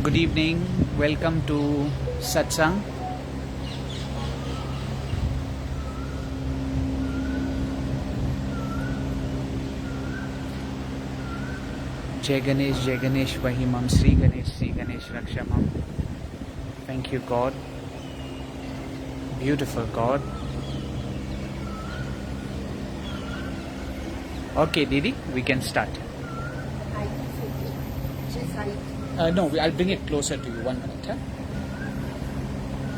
Good evening. Welcome to Satsang. Jai Ganesh, Vahimam, Sri Ganesh, Rakshamam. Thank you, God. Beautiful God. Okay, Didi, we can start. No, I'll bring it closer to you. 1 minute. Huh?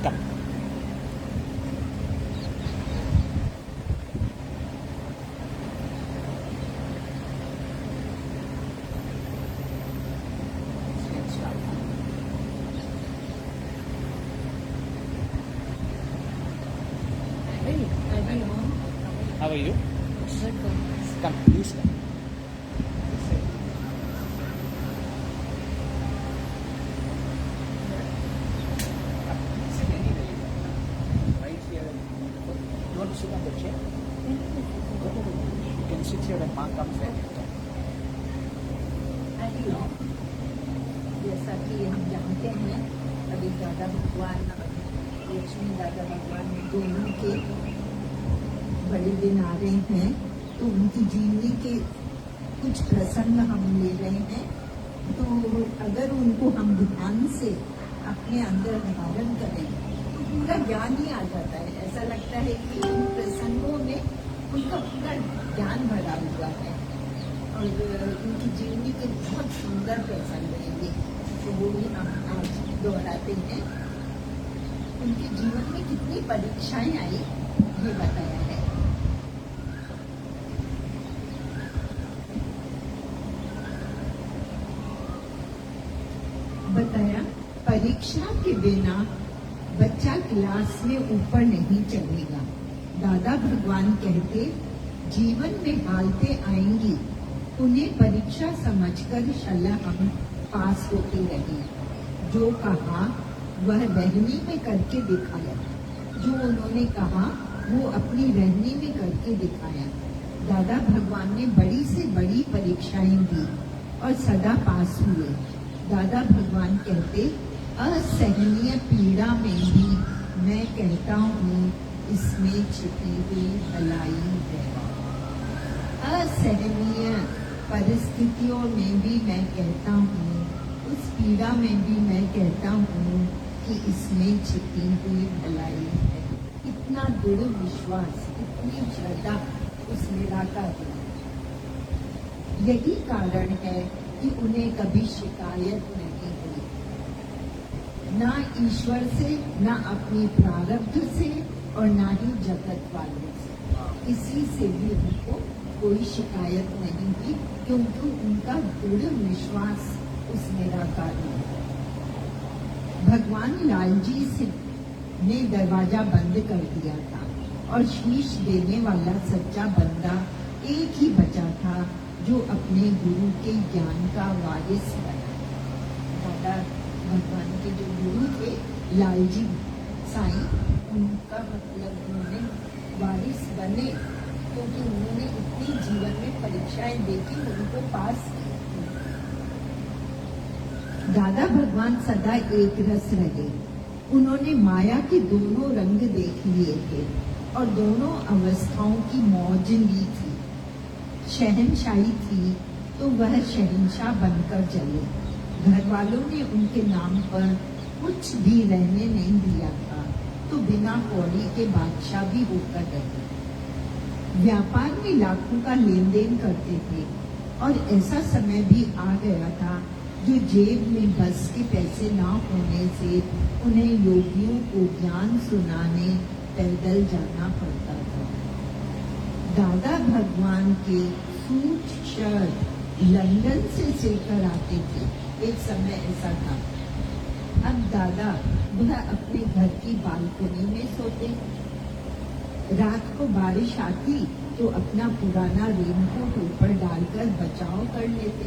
Come. How are you? Come, please come. Sit anywhere you want. Right here. You want to sit on the chair? Go to the You can sit here when Ma comes in. जैसा कि हम जानते हैं अभी दादा भगवान लक्ष्मी दादा भगवान दोनों के बड़े दिन आ रहे हैं, तो उनकी जीवनी के कुछ प्रसंग हम ले रहे हैं। तो अगर उनको हम ध्यान से अपने अंदर धारण करें तो पूरा ज्ञान ही आ जाता है। ऐसा लगता है कि उन प्रसंगों में उनका पूरा ज्ञान भरा हुआ है और उनकी जीवनी के बहुत सुंदर प्रसंग रहेंगे, तो वो भी हम आज दोहराते हैं। उनके जीवन में कितनी परीक्षाएं आई ये बताया है। बताया परीक्षा के बिना बच्चा क्लास में ऊपर नहीं चलेगा। दादा भगवान कहते जीवन में हालतें आएंगी, उन्हें परीक्षा समझकर शला हम पास होते रहे। जो कहा वह रहनी में करके दिखाया, जो उन्होंने कहा वो अपनी रहनी में करके दिखाया। दादा भगवान ने बड़ी से बड़ी परीक्षाएं दी और सदा पास हुए। दादा भगवान कहते असहनीय पीड़ा में भी मैं कहता हूँ इसमें छिपी हुई भलाई है। असहनीय परिस्थितियों में भी मैं कहता हूँ, उस पीड़ा में भी मैं कहता हूँ कि इसमें छिपी हुई भलाई है। इतना दृढ़ विश्वास, इतनी श्रद्धा उस निराकार में। यही कारण है कि उन्हें कभी शिकायत नहीं हुई, ना ईश्वर से, ना अपनी प्रारब्ध से और ना ही जगत वालों से। किसी से भी उनको कोई शिकायत नहीं हुई, क्योंकि उनका दृढ़ विश्वास उस निराकार में। भगवान लालजी सिंह ने दरवाजा बंद कर दिया था और शीश देने वाला सच्चा बंदा एक ही बचा था जो अपने गुरु के ज्ञान का वारिस बना। दादा भगवान के जो गुरु थे लालजी साईं, उनका मतलब उन्होंने वारिस बने क्योंकि उन्होंने इतनी जीवन में परीक्षाएं देखी, उनको पास की। दादा भगवान सदा एक रस रहे। उन्होंने माया के दोनों रंग देख लिए थे और दोनों अवस्थाओं की मौज ली थी। शहनशाही थी तो वह शहनशाह बनकर चले। घर वालों ने उनके नाम पर कुछ भी रहने नहीं दिया था, तो बिना कौड़ी के बादशाह भी होकर रहे। व्यापार में लाखों का लेन देन करते थे और ऐसा समय भी आ गया था जो जेब में बस के पैसे ना होने से उन्हें योगियों को ज्ञान सुनाने पैदल जाना पड़ता था। दादा भगवान के सूट शर्ट लंदन से सिलकर आते थे। एक समय ऐसा था। अब दादा वह अपने घर की बालकनी में सोते। रात को बारिश आती तो अपना पुराना रेनकोट ऊपर डालकर बचाव कर लेते।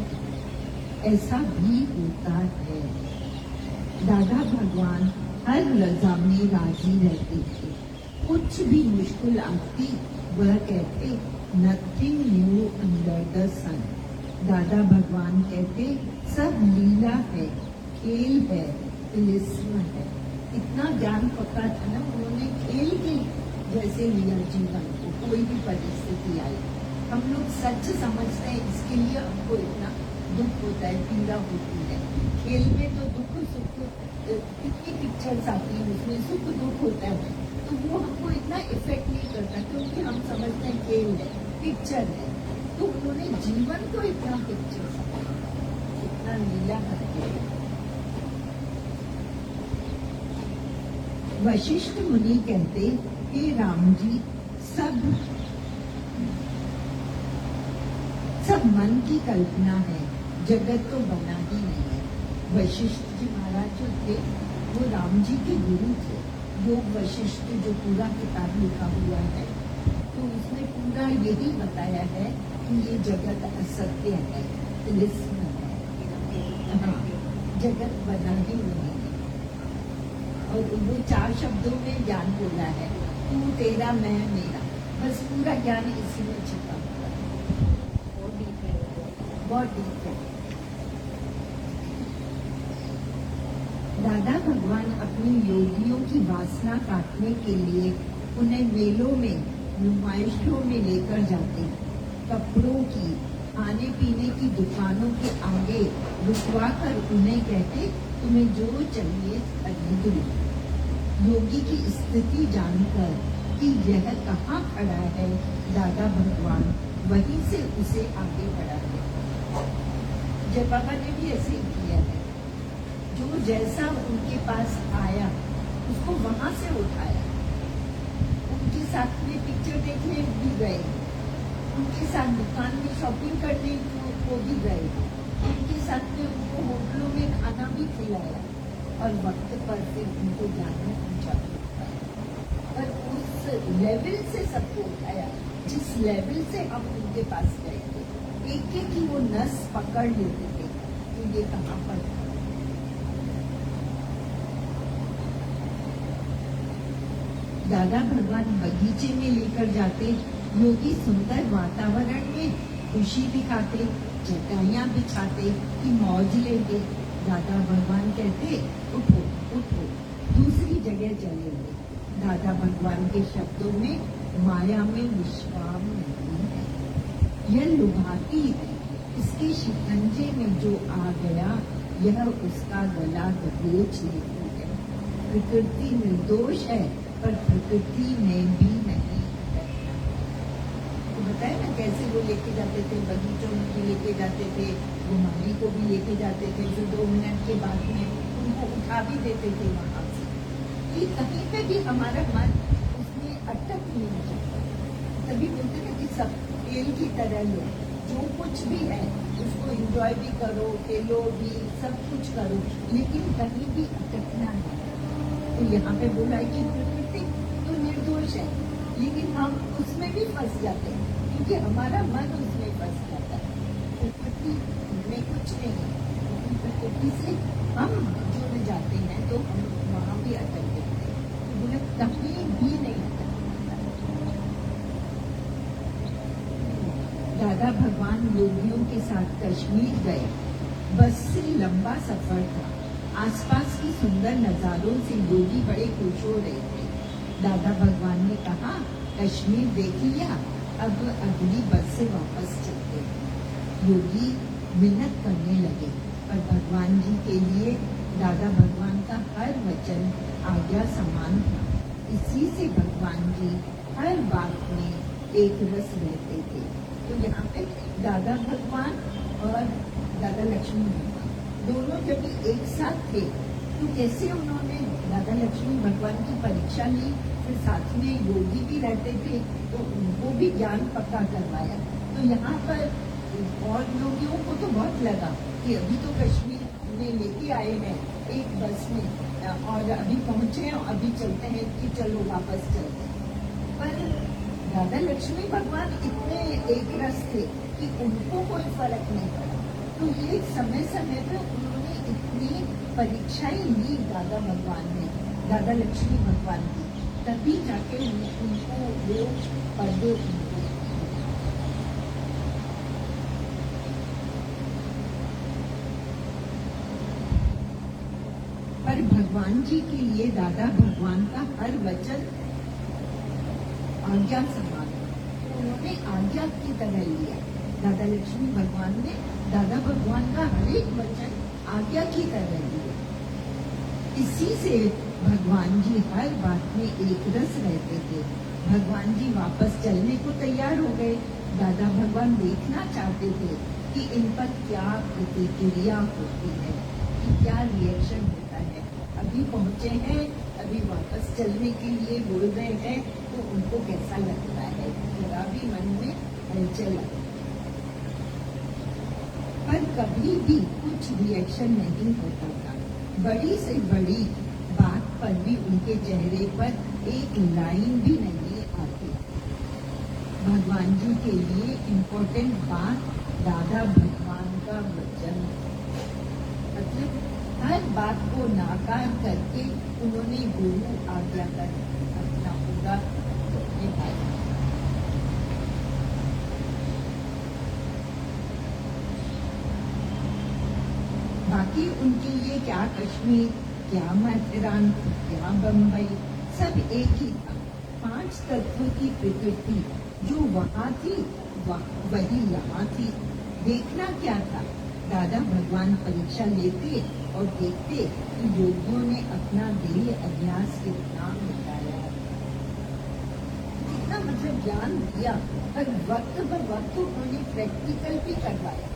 ऐसा भी होता है। दादा भगवान हर रजा में राजी रहते थे। कुछ भी मुश्किल आती वह कहते नथिंग न्यू अंडर द सन। दादा भगवान कहते सब लीला है, खेल है, तिलिस्म है। इतना ज्ञान पक्का था ना, उन्होंने खेल के जैसे लिया जीवन को, कोई भी परिस्थिति आई। हम लोग सच समझते हैं, इसके लिए हमको इतना दुख होता है, पीड़ा होती है। खेल में तो दुख सुख कितनी पिक्चर्स आती हैं, उसमें सुख दुख होता है, तो वो हमको इतना इफेक्ट नहीं करता, क्योंकि हम समझते हैं खेल है, पिक्चर है। तो उन्होंने जीवन को इतना पिक्चर, इतना लीला करके। वशिष्ठ मुनि कहते, हे राम जी, सब मन की कल्पना है, जगत तो बना ही नहीं है। वशिष्ठ जी महाराज जो थे, वो राम जी के गुरु थे। योग वशिष्ठ जो पूरा किताब लिखा हुआ है, तो उसमें पूरा यही बताया है कि ये जगत असत्य है, तिलिस्म है। हाँ, जगत बना ही नहीं है। और वो 4 शब्दों में ज्ञान बोला है, तू तेरा मैं मेरा, बस पूरा ज्ञान इसी में छिपा हुआ है। बहुत डीप है। दादा भगवान अपनी योगियों की वासना काटने के लिए उन्हें मेलों में, नुमाइशों में लेकर जाते। कपड़ों की, खाने पीने की दुकानों के आगे रुकवा कर उन्हें कहते, तुम्हें जो चाहिए खरीद लो। योगी की स्थिति जानकर कि यह कहाँ खड़ा है, दादा भगवान वहीं से उसे आगे बढ़ाते। जय बाबा ने भी ऐसे ही किया है, जो जैसा उनके पास आया उसको वहां से उठाया। उनके साथ में पिक्चर देखने भी गए, उनके साथ दुकान में शॉपिंग करने को भी गए, उनके साथ में उनको होटलों में खाना भी खिलाया, और वक्त पर फिर उनको जाना पहुंचा पाया। पर उस लेवल से सबको उठाया जिस लेवल से हम उनके पास गए थे। एक एक की वो नस पकड़ लेते थे कि ये कहाँ पर था। दादा भगवान बगीचे में लेकर जाते, योगी सुंदर वातावरण में खुशी दिखाते, चटाइयाँ बिछाते कि मौज लेंगे। दादा भगवान कहते, उठो उठो, दूसरी जगह चलेंगे। दादा भगवान के शब्दों में माया में विश्राम नहीं है, यह लुभाती है। इसके शिकंजे में जो आ गया, यह उसका गला दबोच लेती है। प्रकृति निर्दोष है, पर प्रकृति में भी नहीं है। तो बताए ना कैसे वो लेके जाते थे, बगीचों में भी लेके जाते थे, घुमाने को भी लेके जाते थे, जो 2 मिनट के बाद में उनको उठा भी देते थे वहां से, कि कहीं पे भी हमारा मन उसमें अटक नहीं जाता। तभी बोलते हैं कि सब खेल की तरह लो, जो कुछ भी है उसको एंजॉय भी करो, खेलो भी, सब कुछ करो, लेकिन कहीं भी अटकना नहीं। तो यहाँ पे बोला है कि प्रकृति तो निर्दोष है, लेकिन हम उसमें भी फंस जाते हैं, क्योंकि हमारा मन उसमें फंस जाता है। प्रकृति में कुछ नहीं है, लेकिन प्रकृति से हम जुड़ जाते हैं तो हम वहाँ भी अटक जाते हैं। तो बोले कहीं भी नहीं अटकना। दादा भगवान योगियों के साथ कश्मीर गए। बस से लंबा सफर था। आसपास की सुंदर नजारों से योगी बड़े खुश हो रहे थे। दादा भगवान ने कहा, कश्मीर देख लिया, अब अगली बस से वापस चलते। योगी मिन्नत करने लगे, पर भगवान जी के लिए दादा भगवान का हर वचन आज्ञा समान था। इसी से भगवान जी हर बात में एक रस रहते थे। तो यहाँ पे दादा भगवान और दादा लक्ष्मी भगवान दोनों जब एक साथ थे, तो कैसे उन्होंने दादा लक्ष्मी भगवान की परीक्षा ली, फिर साथ में योगी भी रहते थे, तो उनको भी ज्ञान पक्का करवाया। तो यहाँ पर और योगियों को तो बहुत लगा कि अभी तो कश्मीर में लेके आए हैं एक बस में, और अभी पहुंचे और अभी चलते हैं कि चलो वापस चलते हैं। पर दादा लक्ष्मी भगवान इतने एक रस थे कि उनको कोई फर्क नहीं पड़ा। तो ये समय समय पे उन्होंने इतनी परीक्षाएं ली दादा भगवान ने, दादा लक्ष्मी भगवान की, तभी जाके उनको वो पर्दे पर भगवान जी के लिए दादा भगवान का हर वचन आज्ञा समान, उन्होंने आज्ञा की तरह लिया। दादा लक्ष्मी भगवान ने दादा भगवान का हर एक वचन आज्ञा की तरह लिया। इसी से भगवान जी हर बात में एक रस रहते थे। भगवान जी वापस चलने को तैयार हो गए। दादा भगवान देखना चाहते थे कि इन पर क्या प्रतिक्रिया होती है, कि क्या रिएक्शन होता है। अभी पहुंचे हैं, अभी वापस चलने के लिए बोल रहे हैं, तो उनको कैसा लगता है, थोड़ा भी मन में हलचल लगती है। पर कभी भी कुछ रिएक्शन नहीं होता था। बड़ी से बड़ी बात पर भी उनके चेहरे पर एक लाइन भी नहीं आती। भगवान जी के लिए इम्पोर्टेंट बात दादा भगवान का वचन, मतलब हर बात को नाकार करके उन्होंने गुरु आज्ञा कर अपना पूरा निभाया। बाकी उनके लिए क्या कश्मीर, क्या माथेरान, क्या बम्बई, सब एक ही था। 5 तत्वों की प्रकृति जो वहाँ थी वही यहाँ थी। देखना क्या था, दादा भगवान परीक्षा लेते और देखते कि योगियों ने अपना देह अभ्यास कितना बताया, कितना मतलब ज्ञान दिया, पर वक्त पर वक्त उन्होंने प्रैक्टिकल भी करवाया।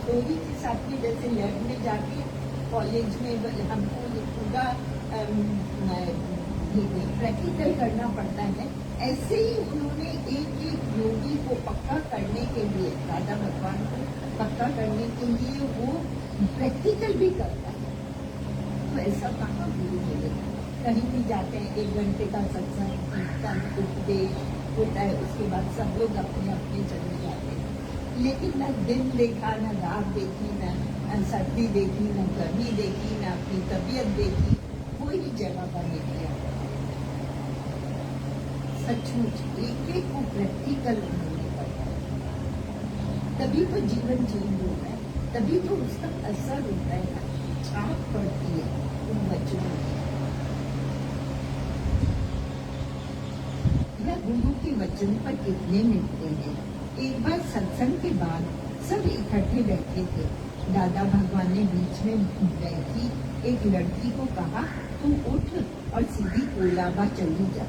थ्योरी के साथ में जैसे लैब में जाके कॉलेज में हमको ये पूरा प्रैक्टिकल करना पड़ता है, ऐसे ही उन्होंने एक एक योगी को पक्का करने के लिए, दादा भगवान को पक्का करने के लिए वो प्रैक्टिकल भी करता है। तो ऐसा कहाँ गुरु मिलेगा। कहीं भी जाते हैं 1 घंटे का सत्संग, कीर्तन, उपदेश होता है, उसके बाद सब लोग अपने अपने चले जाते हैं। लेकिन न दिन देखा, न रात देखी, न सर्दी देखी, न गर्मी देखी, न अपनी तबीयत देखी, कोई जगह पर नहीं किया। सचमुच एक एक को प्रैक्टिकल होने पड़ता है, तभी तो जीवन चेंज होता है, तभी तो उसका असर होता है, छाप पड़ती है उन वचनों की। यह गुरु के वचन पर कितने मिलते हैं। एक बार सत्संग के बाद सब इकट्ठे बैठे थे। दादा भगवान ने बीच में बैठी एक लड़की को कहा, तुम उठ और सीधी कोलाबा चली जा।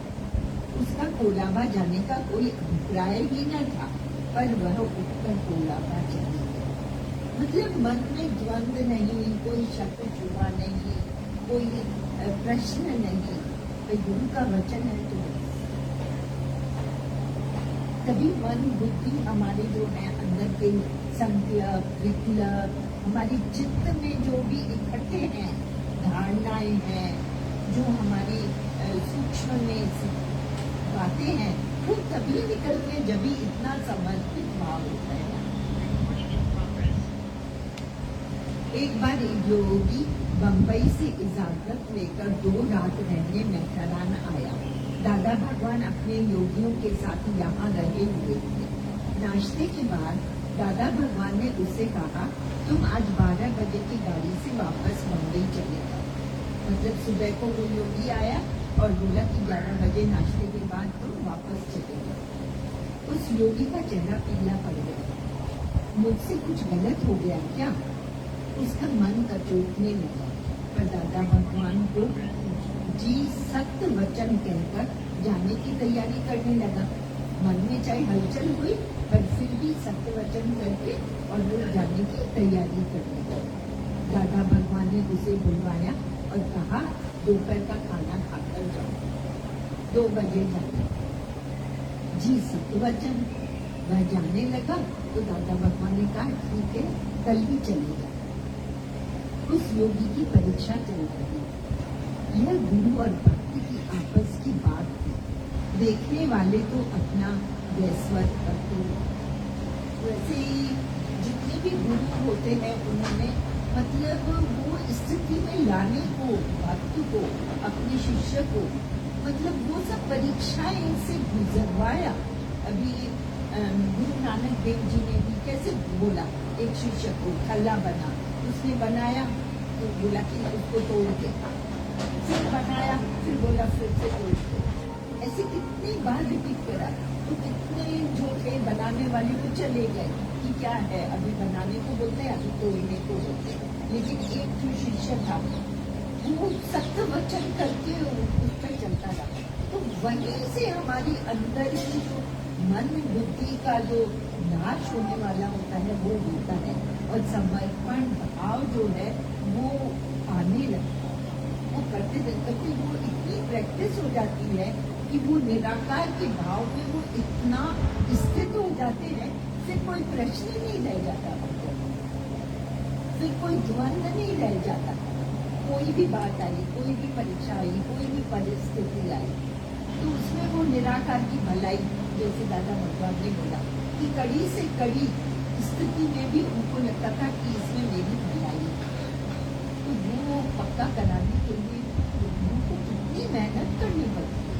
उसका कोलाबा जाने का कोई अभिप्राय ही न था, पर वह उठकर कोलाबा चली गई। मतलब मन में द्वंद नहीं, कोई शक शुबा नहीं, कोई प्रश्न नहीं, तो गुरु का वचन है तो तभी मन बुद्धि हमारे जो है अंदर के संकल्प, विकल्प, हमारी चित्त में जो भी इकट्ठे हैं, धारणाएं हैं, जो हमारी सूक्ष्म में बातें हैं, वो तभी निकलते हैं जब भी इतना समर्पित भाव होता है। एक बार एक योगी बम्बई से इजाजत लेकर 2 रात रहने मेहरान आया। दादा भगवान अपने योगियों के साथ यहाँ रहे हुए थे। नाश्ते के बाद दादा भगवान ने उससे कहा, तुम आज 12 बजे की गाड़ी से वापस मुंबई चले जाओ। मतलब सुबह को वो योगी आया और बोला कि 11 बजे नाश्ते के बाद तुम वापस चले जाओ। उस योगी का चेहरा पीला पड़ गया। मुझसे कुछ गलत हो गया क्या? उसका मन कचोटने लगा, पर दादा भगवान को जी सत्य वचन कहकर जाने की तैयारी करने लगा। मन में चाहे हलचल हुई, पर फिर भी सत्य वचन करके और वो जाने की तैयारी करने लगा। दादा भगवान ने उसे बुलवाया और कहा, दोपहर का खाना खाकर जाओ, 2 बजे जाना। जी सत्य वचन। वह जाने लगा तो दादा भगवान ने कहा, ठीक है, कल ही चलेगा। उस योगी की परीक्षा चल रही। यह गुरु और भक्ति की आपस की बात थी। देखने वाले तो अपना वैश्वत करते। वैसे ही जितने भी गुरु होते हैं, उन्होंने मतलब वो स्थिति में लाने को, भक्त को, अपने शिष्य को, मतलब वो सब परीक्षाएं से गुजरवाया। अभी गुरु नानक देव जी ने भी कैसे बोला, एक शिष्य को खल्ला बना, उसने बनाया तो बोला कि उसको तोड़ के फिर बनाया, फिर बोला फिर से तोड़ दो। ऐसे कितनी बार रिपीट करा, तो कितने जो थे बनाने वाले वो चले गए कि क्या है, अभी बनाने को बोलते हैं, अभी तोड़ने को बोलते हैं। लेकिन एक जो शिष्य था वो सत्य वचन करके उस पर चलता रहा। तो वहीं से हमारी अंदर की जो मन बुद्धि का जो नाश होने वाला होता है वो होता है, और समर्पण भाव जो है वो आने लगता है। वो करते करते वो इतनी प्रैक्टिस हो जाती है कि वो निराकार के भाव में वो इतना स्थित हो जाते हैं, फिर कोई प्रश्न ही नहीं रह जाता हमको, फिर कोई द्वंद्व नहीं रह जाता। कोई भी बात आई, कोई भी परीक्षा आई, कोई भी परिस्थिति आई, तो उसमें वो निराकार की भलाई, जैसे दादा भगवान ने बोला कि कड़ी से कड़ी स्थिति में भी उनको लगता था कि इसमें मेरी भलाई है। तो वो पक्का कराने के लिए उनको कितनी मेहनत करनी पड़ती है।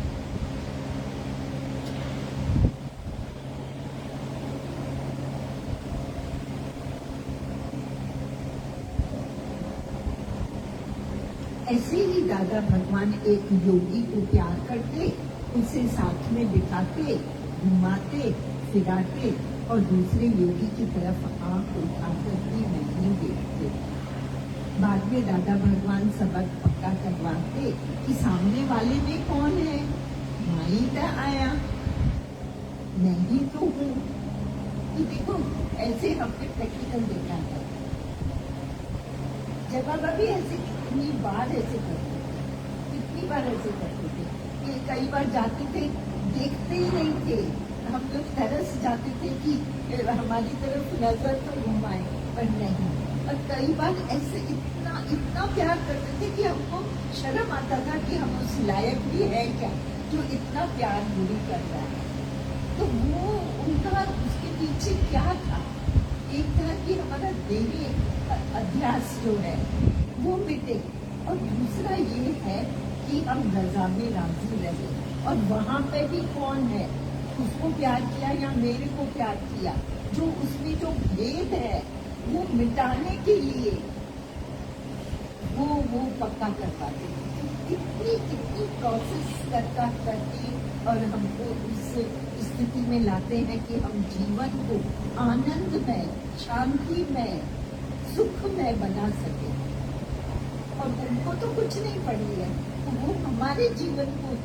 ऐसे ही दादा भगवान एक योगी को प्यार करते, उसे साथ में बिठाते, घुमाते फिराते और दूसरे योगी की तरफ आंख उठाकर भी नहीं देखते। बाद में दादा भगवान सबक पक्का करवाते कि सामने वाले में कौन है, माई का आया, नहीं तो हूँ। तो देखो ऐसे हमने प्रैक्टिकल देखा है। जब अभी ऐसे कितनी बार ऐसे करते थे, कितनी बार ऐसे करते थे कि कई बार जाते थे, देखते ही नहीं थे, हम लोग तरस जाते थे कि हमारी तरफ नजर तो घुमाए, पर नहीं। और कई बार ऐसे इतना इतना प्यार करते थे कि हमको शर्म आता था कि हम उस लायक भी है क्या जो इतना प्यार पूरी कर रहा है। तो वो उनका उसके पीछे क्या था? एक था कि हमारा देवी अध्यास जो है वो मिटे, और दूसरा ये है कि हम रजा में राजी रहे। और वहां पे भी कौन है, उसको प्यार किया या मेरे को प्यार किया, जो उसमें जो भेद है वो मिटाने के लिए वो पक्का कर पाते। कितनी कितनी प्रोसेस करता करके और हमको उस स्थिति में लाते हैं कि हम जीवन को आनंदमय, शांतिमय, सुखमय बना सके। और उनको तो कुछ नहीं पड़ी है, तो वो हमारे जीवन को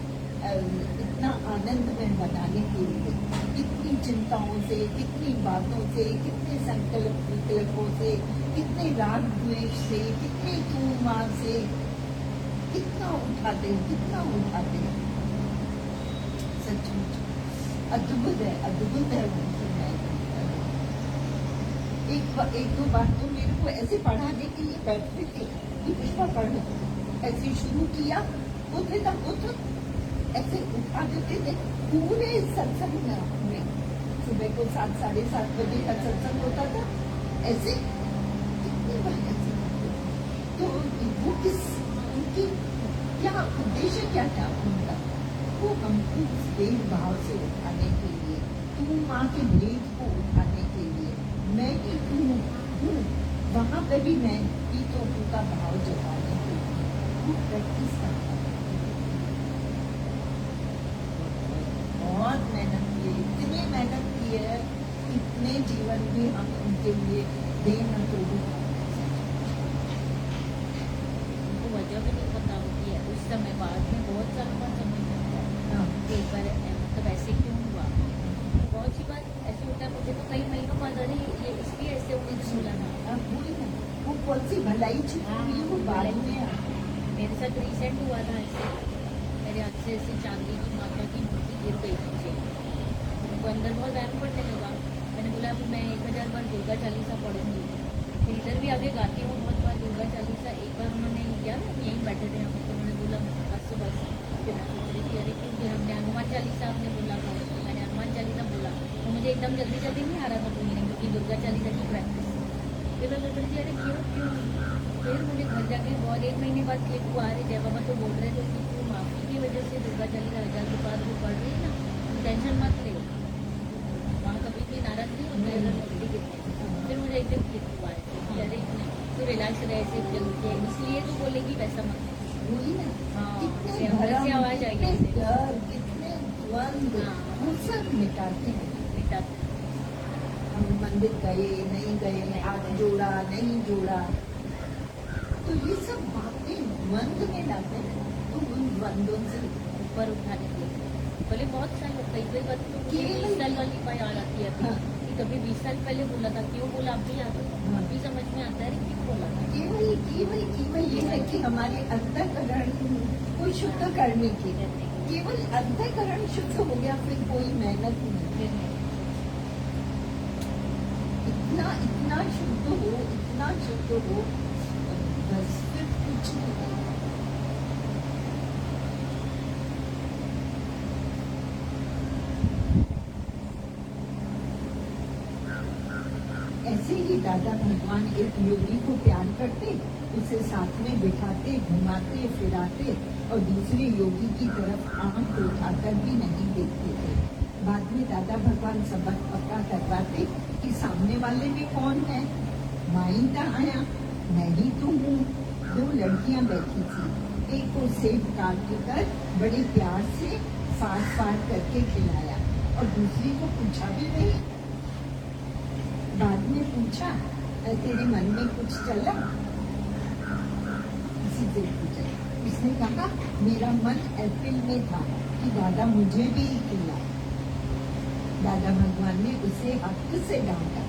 इतना आनंदमय बनाने के लिए कितनी चिंताओं से, कितनी बातों से, कितने संकल्प विकल्पों से, कितने राग द्वेष से, कितने तू मां से कितना उठाते हैं, कितना उठाते हैं। सचमुच अद्भुत है, अद्भुत है उनकी मेहनत। एक दो बार तो मेरे को ऐसे पढ़ाने के लिए बैठते थे कि पुष्पा पढ़, ऐसे शुरू किया, होते तक होता ऐसे उठा देते थे पूरे सत्संग में। सुबह को 7, 7:30 बजे का सत्संग होता था, ऐसे कितनी बार ऐसे। तो वो किस उनकी क्या उद्देश्य क्या था उनका? वो हमको उस भेद भाव से उठाने के लिए, तू माँ के भेद को उठाने के लिए, मैं ही तू हूँ, वहां पे भी मैं ही तो हूँ का भाव जताने के लिए वो प्रैक्टिस करता है। बहुत मेहनत की है, इतनी मेहनत की है, इतने जीवन भी हम उनके लिए दे न तो उनको वजह भी नहीं पता होती है उस समय, बाद में बहुत सारा समय मिलता है कि एक बार मतलब ऐसे क्यों हुआ। बहुत सी बात ऐसे होता है, मुझे तो कई महीनों बाद अरे ये इसलिए ऐसे उन्हें सुना था। वो कौन सी भलाई छुपी हुई वो बाद में मेरे साथ रिसेंट हुआ था ऐसे, मेरे हाथ से ऐसे चांदी की माता की मूर्ति गिर गई नीचे, उनको अंदर बहुत वहम पड़ने लगा। मैंने बोला अब मैं 1000 बार दुर्गा चालीसा पढ़ूंगी, फिर इधर भी आगे गाती हूँ बहुत बार दुर्गा चालीसा। एक बार उन्होंने किया ना, यहीं बैठे थे हम, तो उन्होंने बोला बस बस, फिर मैं सोच रही थी अरे क्योंकि हमने हनुमान चालीसा आपने बोला था, तो मैंने हनुमान चालीसा बोला, तो मुझे एकदम जल्दी जल्दी नहीं आ रहा था बोलने, क्योंकि दुर्गा चालीसा की प्रैक्टिस। फिर मैं सोच रही थी अरे क्यों। फिर मुझे घर जाके बहुत 1 महीने बाद क्लिक हुआ, अरे जय बाबा तो बोल रहे थे कि तू माफी की वजह से दुर्गा चालीसा 1000 के बाद वो पढ़ रही है ना, तुम टेंशन मत ले, वहाँ कभी भी नाराज नहीं होते अगर मूर्ति गिरती। फिर मुझे एकदम क्लिक हुआ है कि अरे तू रिलैक्स रहे, सिर्फ जल्दी है, इसलिए तो बोलेगी वैसा मत। वही ना, हाँ, कितने ऐसे अंदर से भरम, आवाज आई कितने ऐसे। डर, कितने द्वंद, हाँ। वो सब मिटाते हैं। बेटा हम मंदिर गए नहीं गए, हाथ जोड़ा नहीं जोड़ा, तो ये सब बातें द्वंद में लाते हैं। तो उन द्वंद्वों से ऊपर उठाने के लिए बोले बहुत साल कई कई बार तो मुझे केवल- 20 साल वाली बात याद आती है हाँ। कि कभी 20 साल पहले बोला था, क्यों बोला अब भी याद है, हाँ। अभी समझ में आता है क्यों बोला था। केवल केवल केवल ये है कि हमारे अंतःकरण को शुद्ध करने की, केवल अंतःकरण शुद्ध हो गया, फिर कोई मेहनत नहीं। इतना इतना शुद्ध हो, इतना शुद्ध हो, बस फिर कुछ नहीं। ऐसे ही दादा भगवान एक योगी को प्यार करते, उसे साथ में बिठाते, घुमाते फिराते और दूसरे योगी की तरफ आंख उठाकर भी नहीं देखते थे। बाद में दादा भगवान सबक पक्का करवाते कि सामने वाले में कौन है। माइंदा आया, मैं ही तो हूँ। 2 लड़कियां बैठी थी, एक को सेब काट कर बड़े प्यार से फाड़ फाड़ करके खिलाया और दूसरी को पूछा भी नहीं। बाद में पूछा, तेरे मन में कुछ चला? किसी से पूछा, उसने कहा मेरा मन एप्रिल में था कि दादा मुझे भी खिला। दादा भगवान ने उसे हक से डांटा,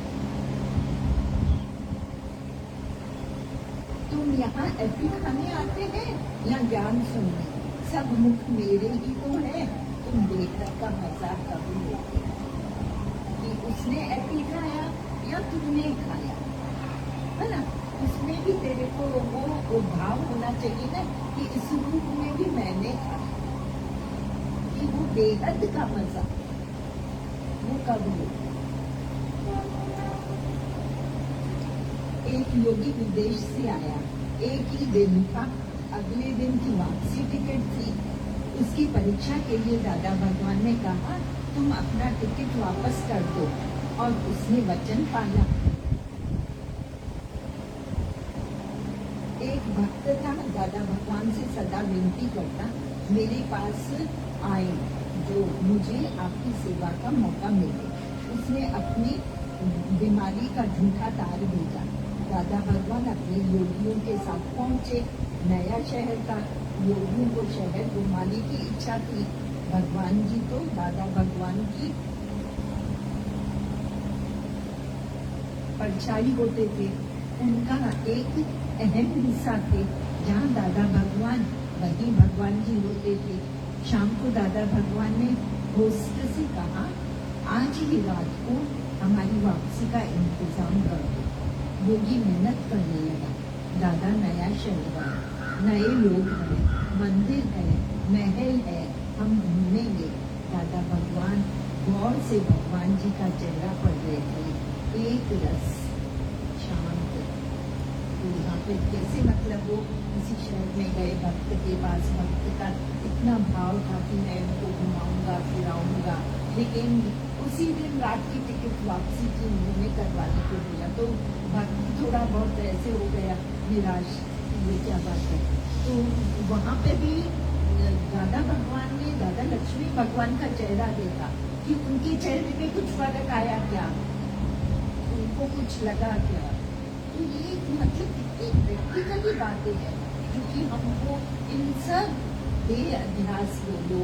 तुम यहाँ एप्रिल खाने आते हैं या ज्ञान सुनने? सब मुख मेरे ही तो है, तुम देखकर का मजा कभी लेते कि उसने एप्रिल खाया या तुमने खाया, है ना? उसमें भी तेरे को वो भाव होना चाहिए ना कि इस रूप में भी मैंने खाया, कि वो बेहद का मजा वो कब हो। एक योगी विदेश से आया, एक ही दिन था, अगले दिन की वापसी टिकट थी। उसकी परीक्षा के लिए दादा भगवान ने कहा तुम अपना टिकट वापस कर दो, और उसने वचन पाला। एक भक्त था, दादा भगवान से सदा विनती करता, मेरे पास आए जो मुझे आपकी सेवा का मौका मिले। उसने अपनी बीमारी का झूठा तार भेजा। दादा भगवान अपने योगियों के साथ पहुंचे। नया शहर था, योगियों को शहर घुमाने की इच्छा थी। भगवान जी तो दादा भगवान की परछाई होते थे। उनका एक अहम हिस्सा थे, जहाँ दादा भगवान वहीं भगवान जी होते थे। शाम को दादा भगवान ने होस्ट से कहा, आज ही रात को हमारी वापसी का इंतजाम कर दो। योगी मेहनत करने लगा। दादा नया शहर है, नए लोग हैं, मंदिर है, महल है, हम घूमेंगे। दादा भगवान गौर से भगवान जी का चेहरा पढ़ रहे थे, एक रस शांत। तो यहाँ पे कैसे मतलब वो किसी शहर में गए भक्त के पास, भक्त का इतना भाव था कि मैं उनको घुमाऊंगा फिराऊंगा, लेकिन उसी दिन रात की टिकट वापसी की उन्होंने करवाने को दिया। तो भक्त थोड़ा बहुत ऐसे हो गया निराश, ये क्या बात है। तो वहाँ पे भी दादा भगवान ने दादा लक्ष्मी भगवान का चेहरा देखा कि उनके चेहरे में कुछ फर्क आया क्या, उनको कुछ लगा क्या। तो ये मतलब कितनी प्रैक्टिकली बातें हैं, क्योंकि हमको इन सब बेअध्यास बोलो,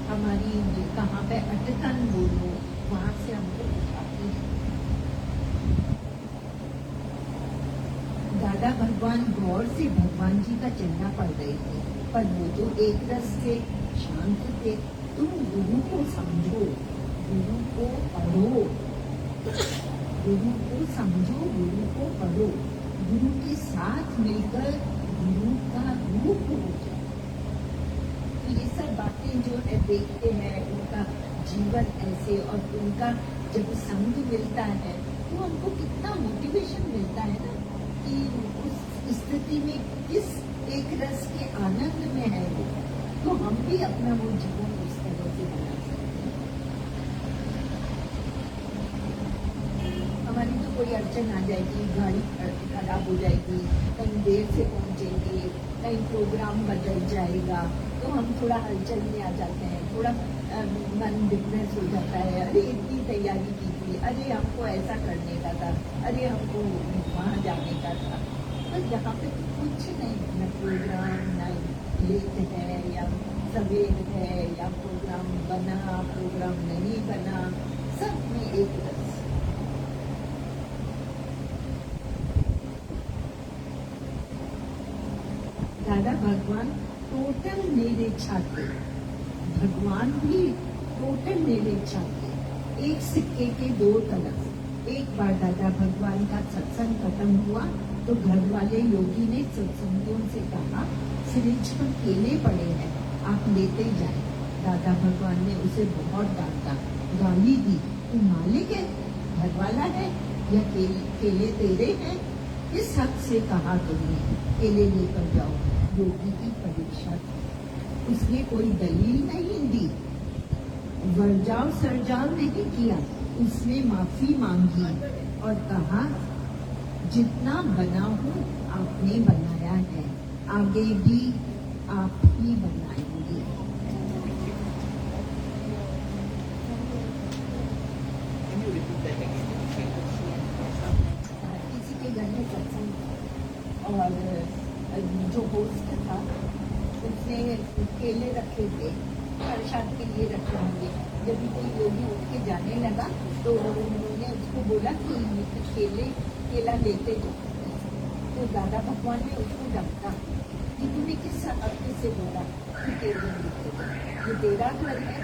हमारी कहाँ पे अटकन बोलो, वहाँ से हमको उठाती है। दादा भगवान गौर से भगवान जी का चेहरा पढ़ रहे थे, पर वो तो एक रस थे, शांत थे। तुम गुरु को समझो, गुरु को पढ़ो, गुरु को समझो, गुरु को पढ़ो, गुरु के साथ मिलकर गुरु का रूप हो जाओ। तो ये सब बातें जो है देखते हैं, उनका जीवन ऐसे और उनका जब संग मिलता है तो हमको कितना मोटिवेशन मिलता है ना, कि उस स्थिति में किस एक रस के आनंद में है वो, तो हम भी अपना वो जीवन उस तरह से बना सकते हैं। हमारी तो कोई अड़चन आ जाएगी, गाड़ी खराब हो जाएगी, कहीं देर से पहुंचेंगे, कहीं प्रोग्राम बदल जाएगा तो हम थोड़ा हलचल में आ जाते हैं, थोड़ा मन डिप्रेस हो जाता है। अरे इतनी तैयारी की थी, अरे हमको ऐसा करने का था, अरे हमको वहाँ जाने का था। बस यहाँ पे तो कुछ नहीं, न प्रोग्राम, न लेट है या सवेर है, या प्रोग्राम बना प्रोग्राम नहीं बना, सब में एक रस। दादा भगवान टोटल मेरे छात्र, भगवान भी टोटल मेरे छात्र। एक सिक्के के दो तरफ। एक बार दादा भगवान का सत्संग खत्म हुआ तो घर वाले योगी ने सत्संगियों से कहा, फ्रिज पर केले पड़े हैं, आप लेते जाएं। दादा भगवान ने उसे बहुत डांटा, गाली दी, तू मालिक है, घर वाला है, या केले तेरे हैं? किस हक से कहा तुमने केले लेकर जाओ? योगी की परीक्षा थी, उसने कोई दलील नहीं दी, वर्जाव सरजाव नहीं किया। उसने माफी मांगी और कहा, जितना बना हूँ आपने बनाया है, आगे भी आप ही बनाएंगे। Can you repeat that again? किसी के घर में सत्संग और जो होस्ट था उसने केले रखे थे, प्रसाद के लिए रखे होंगे। जब भी कोई योगी उठ के जाने लगा तो उन्होंने उसको बोला कि केला लेते जाओ। तो दादा भगवान ने उसको डांटा कि तूने किस हक से बोला कि केले लेते जाओ, ये तेरा घर है।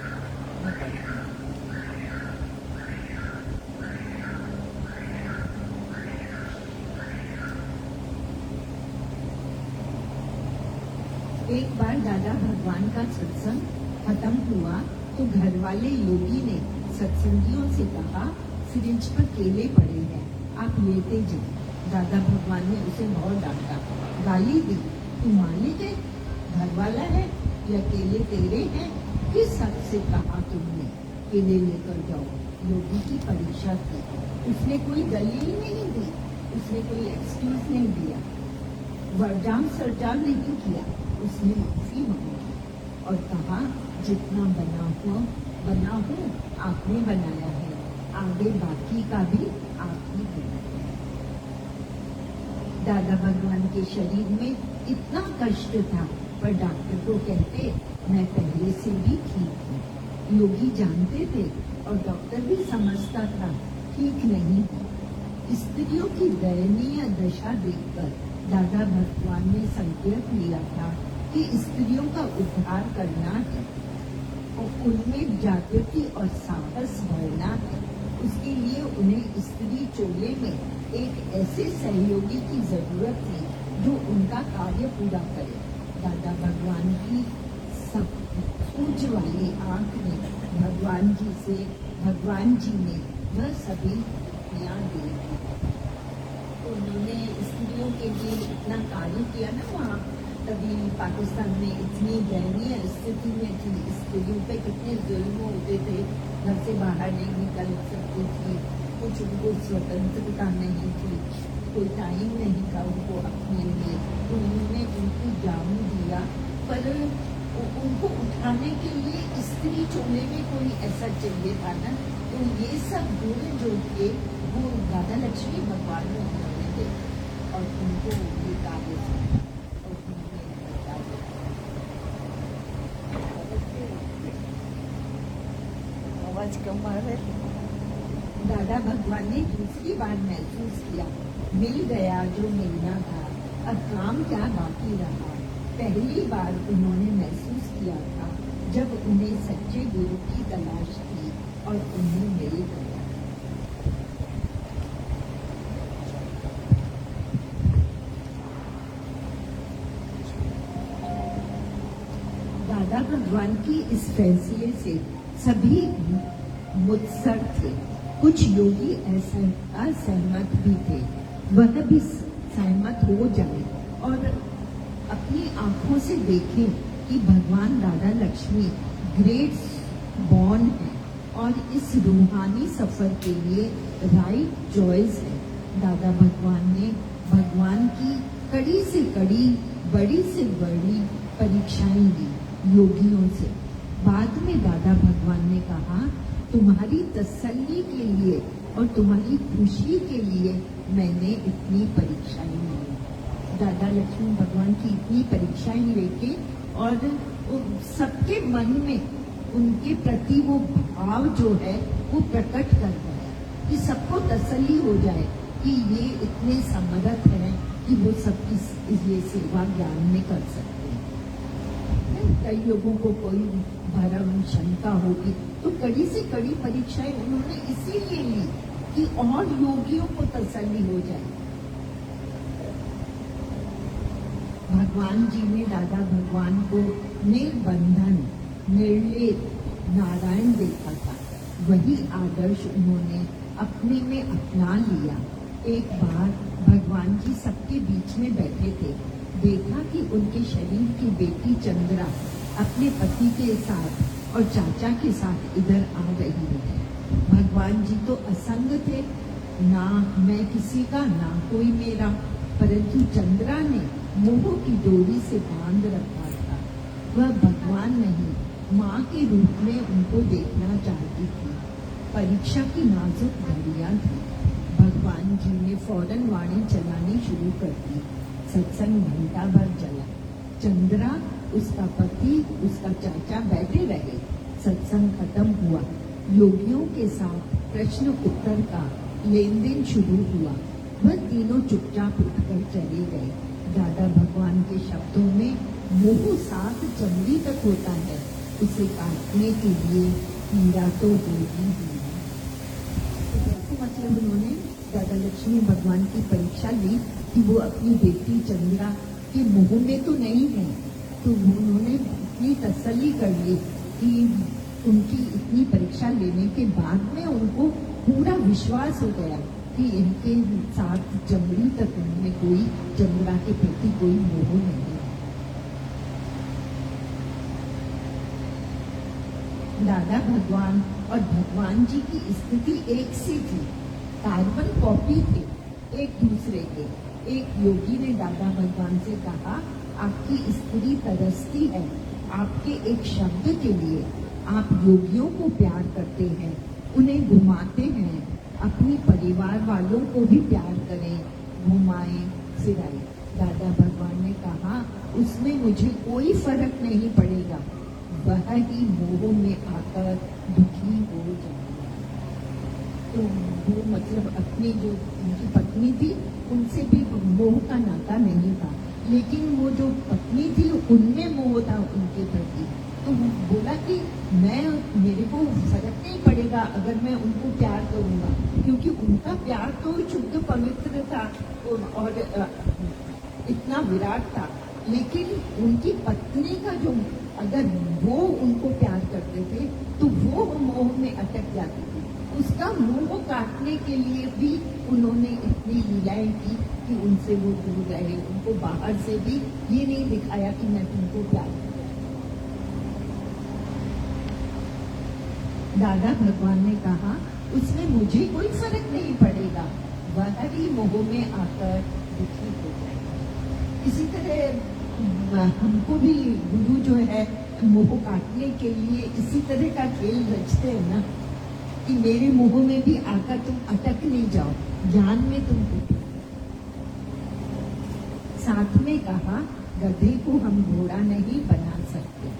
एक बार दादा भगवान का सत्संग खत्म हुआ तो घर वाले योगी ने सत्संगियों से कहा, फ्रिज पर केले पड़े हैं, आप लेते जाओ। दादा भगवान ने उसे बहुत डांटा, गाली दी, तू मालिक है, घर वाला है, या केले तेरे हैं? किस हक से कहा तुमने केले लेकर जाओ? योगी की परीक्षा थी, उसने कोई दलील नहीं दी, उसने कोई एक्सक्यूज नहीं दिया, वर्जाम सरजाम नहीं किया। उसने माफी मांगी और कहा, जितना बना हूँ आपने बनाया है, आगे बाकी का भी आप ही बनाया है। दादा भगवान के शरीर में इतना कष्ट था, पर डॉक्टर को कहते, मैं पहले से भी ठीक हूँ। योगी जानते थे और डॉक्टर भी समझता था ठीक नहीं है। स्त्रियों की दयनीय दशा देखकर दादा भगवान ने संकल्प लिया था कि स्त्रियों का उद्धार करना है और उनमें जागृति और साहस भरना है। उसके लिए उन्हें स्त्री चोले में एक ऐसे सहयोगी की जरूरत थी जो उनका कार्य पूरा करे। दादा भगवान की सूझ वाली आंख ने भगवान जी ने वह सभी ज्ञान दी। उन्होंने स्त्रियों के लिए इतना कार्य किया ना वहाँ। तभी पाकिस्तान में इतनी दयनीय स्थिति में थी, स्त्रियों पे कितने जुल्म होते थे, घर से बाहर नहीं निकल सकती थी, कुछ उनको स्वतंत्रता नहीं थी, कोई टाइम नहीं था उनको अपने लिए। तो उन्होंने उनको जाम दिया, पर उनको उठाने के लिए स्त्री चोले में कोई ऐसा चाहिए था ना। तो ये सब गुण जो थे वो दादा लक्ष्मी भगवान ने उन्होंने दे और उनको ये कार्य सौंपा और उन्होंने आवाज कम आ रहा है। दादा भगवान ने दूसरी बार महसूस किया, मिल गया जो मिलना था, अब काम क्या बाकी रहा। पहली बार उन्होंने महसूस किया था जब उन्हें सच्चे गुरु की तलाश थी और उन्हें मिल गया। दादा भगवान की इस फैसले से सभी मुत्सर थे। कुछ योगी असहमत भी थे, वह भी सहमत हो जाए और अपनी आंखों से देखें कि भगवान दादा लक्ष्मी ग्रेट बॉर्न है और इस रूहानी सफर के लिए राइट चॉइस है। दादा भगवान ने भगवान की कड़ी से कड़ी बड़ी से बड़ी परीक्षाएं दी योगियों से। बाद में दादा भगवान ने कहा, तुम्हारी तसल्ली के लिए और तुम्हारी खुशी के लिए मैंने इतनी परीक्षाएं ली। दादा लक्ष्मी भगवान की इतनी परीक्षाएं लेके और सबके मन में उनके प्रति वो भाव जो है वो प्रकट कर गया कि सबको तसल्ली हो जाए कि ये इतने समर्थ हैं कि वो सबकी ये सेवा ज्ञान में कर सकते हैं। कई लोगों को कोई भरम शंका होगी तो कड़ी से कड़ी परीक्षाएं उन्होंने इसीलिए ली कि और योगियों को तसल्ली हो जाए। भगवान जी ने दादा भगवान को निर्बंधन निर्लेप नारायण देखा था, वही आदर्श उन्होंने अपने में अपना लिया। एक बार भगवान जी सबके बीच में बैठे थे, देखा कि उनके शरीर की बेटी चंद्रा अपने पति के साथ और चाचा के साथ इधर आ रही है। भगवान जी तो असंग थे, ना मैं किसी का ना कोई मेरा, परंतु चंद्रा ने मोह की डोरी से बांध रखा था। वह भगवान नहीं माँ के रूप में उनको देखना चाहती थी। परीक्षा की नाजुक घड़ियां थी। भगवान जी ने फौरन वाणी चलानी शुरू कर दी। सत्संग घंटा भर चला। चंद्रा, उसका पति, उसका चाचा बैठे रहे। सत्संग खत्म हुआ। योगियों के साथ प्रश्न उत्तर का लेन देन शुरू हुआ। वह तीनों चुपचाप उठकर चले गए। दादा भगवान के शब्दों में मोह 7 चमड़ी तक होता है, उसे काटने के लिए कीड़ा तो होगी ही। तो मतलब उन्होंने दादा लक्ष्मी भगवान की परीक्षा ली कि वो अपनी बेटी चंद्रा के मोह में तो नहीं है, तो उन्होंने इतनी तसल्ली कर ली कि उनकी इतनी परीक्षा लेने के बाद में उनको पूरा विश्वास हो गया कि इनके साथ चमड़ी तक उनमें कोई चंद्रा के प्रति कोई मोह नहीं। दादा भगवान और भगवान जी की स्थिति एक सी थी, कार्बन कॉपी थे एक दूसरे के। एक योगी ने दादा भगवान से कहा, आपकी स्त्री तरसती है आपके एक शब्द के लिए। आप योगियों को प्यार करते हैं, उन्हें घुमाते हैं, अपनी परिवार वालों को भी प्यार करें, घुमाएं फिराएं। दादा भगवान ने कहा, उसमें मुझे कोई फर्क नहीं पड़ेगा, वह ही मोह में आकर दुखी हो जाएगा। तो वो मतलब अपनी जो उनकी पत्नी थी उनसे भी मोह का नाता नहीं था, लेकिन वो जो पत्नी थी उनमें मोह था उनके प्रति। तो वो बोला कि मेरे को फर्क नहीं पड़ेगा अगर मैं उनको प्यार करूंगा, क्योंकि उनका प्यार तो शुद्ध पवित्र था और इतना विराट था। लेकिन उनकी पत्नी का जो अगर वो उनको प्यार करते थे तो वो मोह में अटक जाती थी। उसका मोह काटने के लिए भी उन्होंने इतनी लीलाएं की कि उनसे वो दूर रहे। उनको बाहर से भी ये नहीं दिखाया कि मैं तुमको प्यार करता। दादा भगवान ने कहा, उसमें मुझे कोई फर्क नहीं पड़ेगा, वह ही मोह में आकर दुखी हो जाएगा। इसी तरह हमको भी गुरु जो है मोह काटने के लिए इसी तरह का खेल रचते हैं ना, कि मेरे मोह में भी आकर तुम अटक नहीं जाओ, ज्ञान में तुम उठो। साथ में कहा, गधे को हम घोड़ा नहीं बना सकते।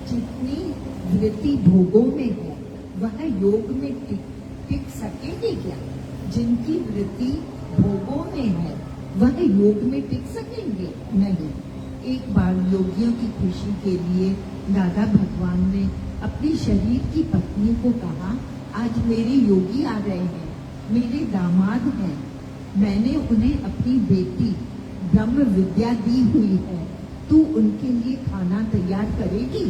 जितनी वृत्ति भोगों में है वह योग में टिक सकेगी क्या? जिनकी वृत्ति भोगों में है वह योग में टिक सकेंगे नहीं। एक बार योगियों की खुशी के लिए दादा भगवान ने अपने शरीर की पत्नी को कहा, आज मेरे योगी आ रहे हैं, मेरे दामाद हैं, मैंने उन्हें अपनी बेटी ब्रह्म विद्या दी हुई है, तू उनके लिए खाना तैयार करेगी?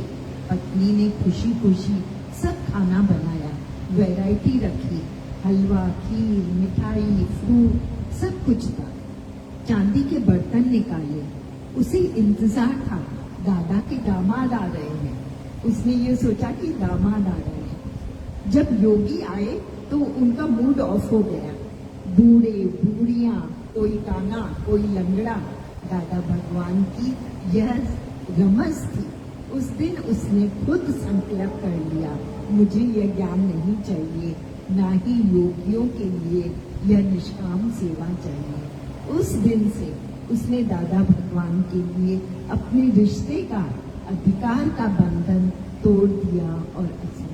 पत्नी ने खुशी खुशी सब खाना बनाया, वैरायटी रखी, हलवा, खीर, मिठाई, फ्रूट सब कुछ था। चांदी के बर्तन निकाले, उसे इंतजार था दादा के दामाद आ रहे हैं। उसने ये सोचा कि दामाद आ रहे हैं। जब योगी आए तो उनका मूड ऑफ हो गया। बूढ़े बूढ़ियां, कोई काना कोई लंगड़ा। दादा भगवान की यह रमज थी। उस दिन उसने खुद संकल्प कर लिया, मुझे यह ज्ञान नहीं चाहिए, ना ही योगियों के लिए यह निष्काम सेवा चाहिए। उस दिन से उसने दादा भगवान के लिए अपने रिश्ते का, अधिकार का बंधन तोड़ दिया और असली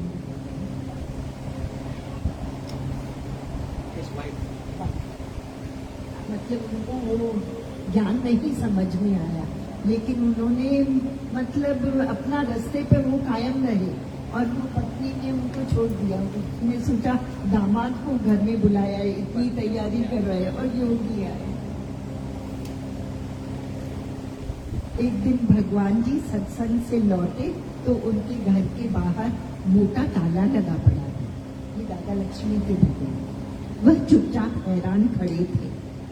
His wife. मतलब उनको वो ज्ञान नहीं समझ में आया, लेकिन उन्होंने मतलब अपना रास्ते पे वो कायम रहे और वो पत्नी ने उनको छोड़ दिया। उसने सोचा दामाद को घर में बुलाया है, इतनी तैयारी कर रहे हैं और योगी आए। एक दिन भगवान जी सत्संग से लौटे तो उनके घर के बाहर मोटा ताला लगा पड़ा था। ये दादा लक्ष्मी के थे। वह चुपचाप हैरान खड़े थे।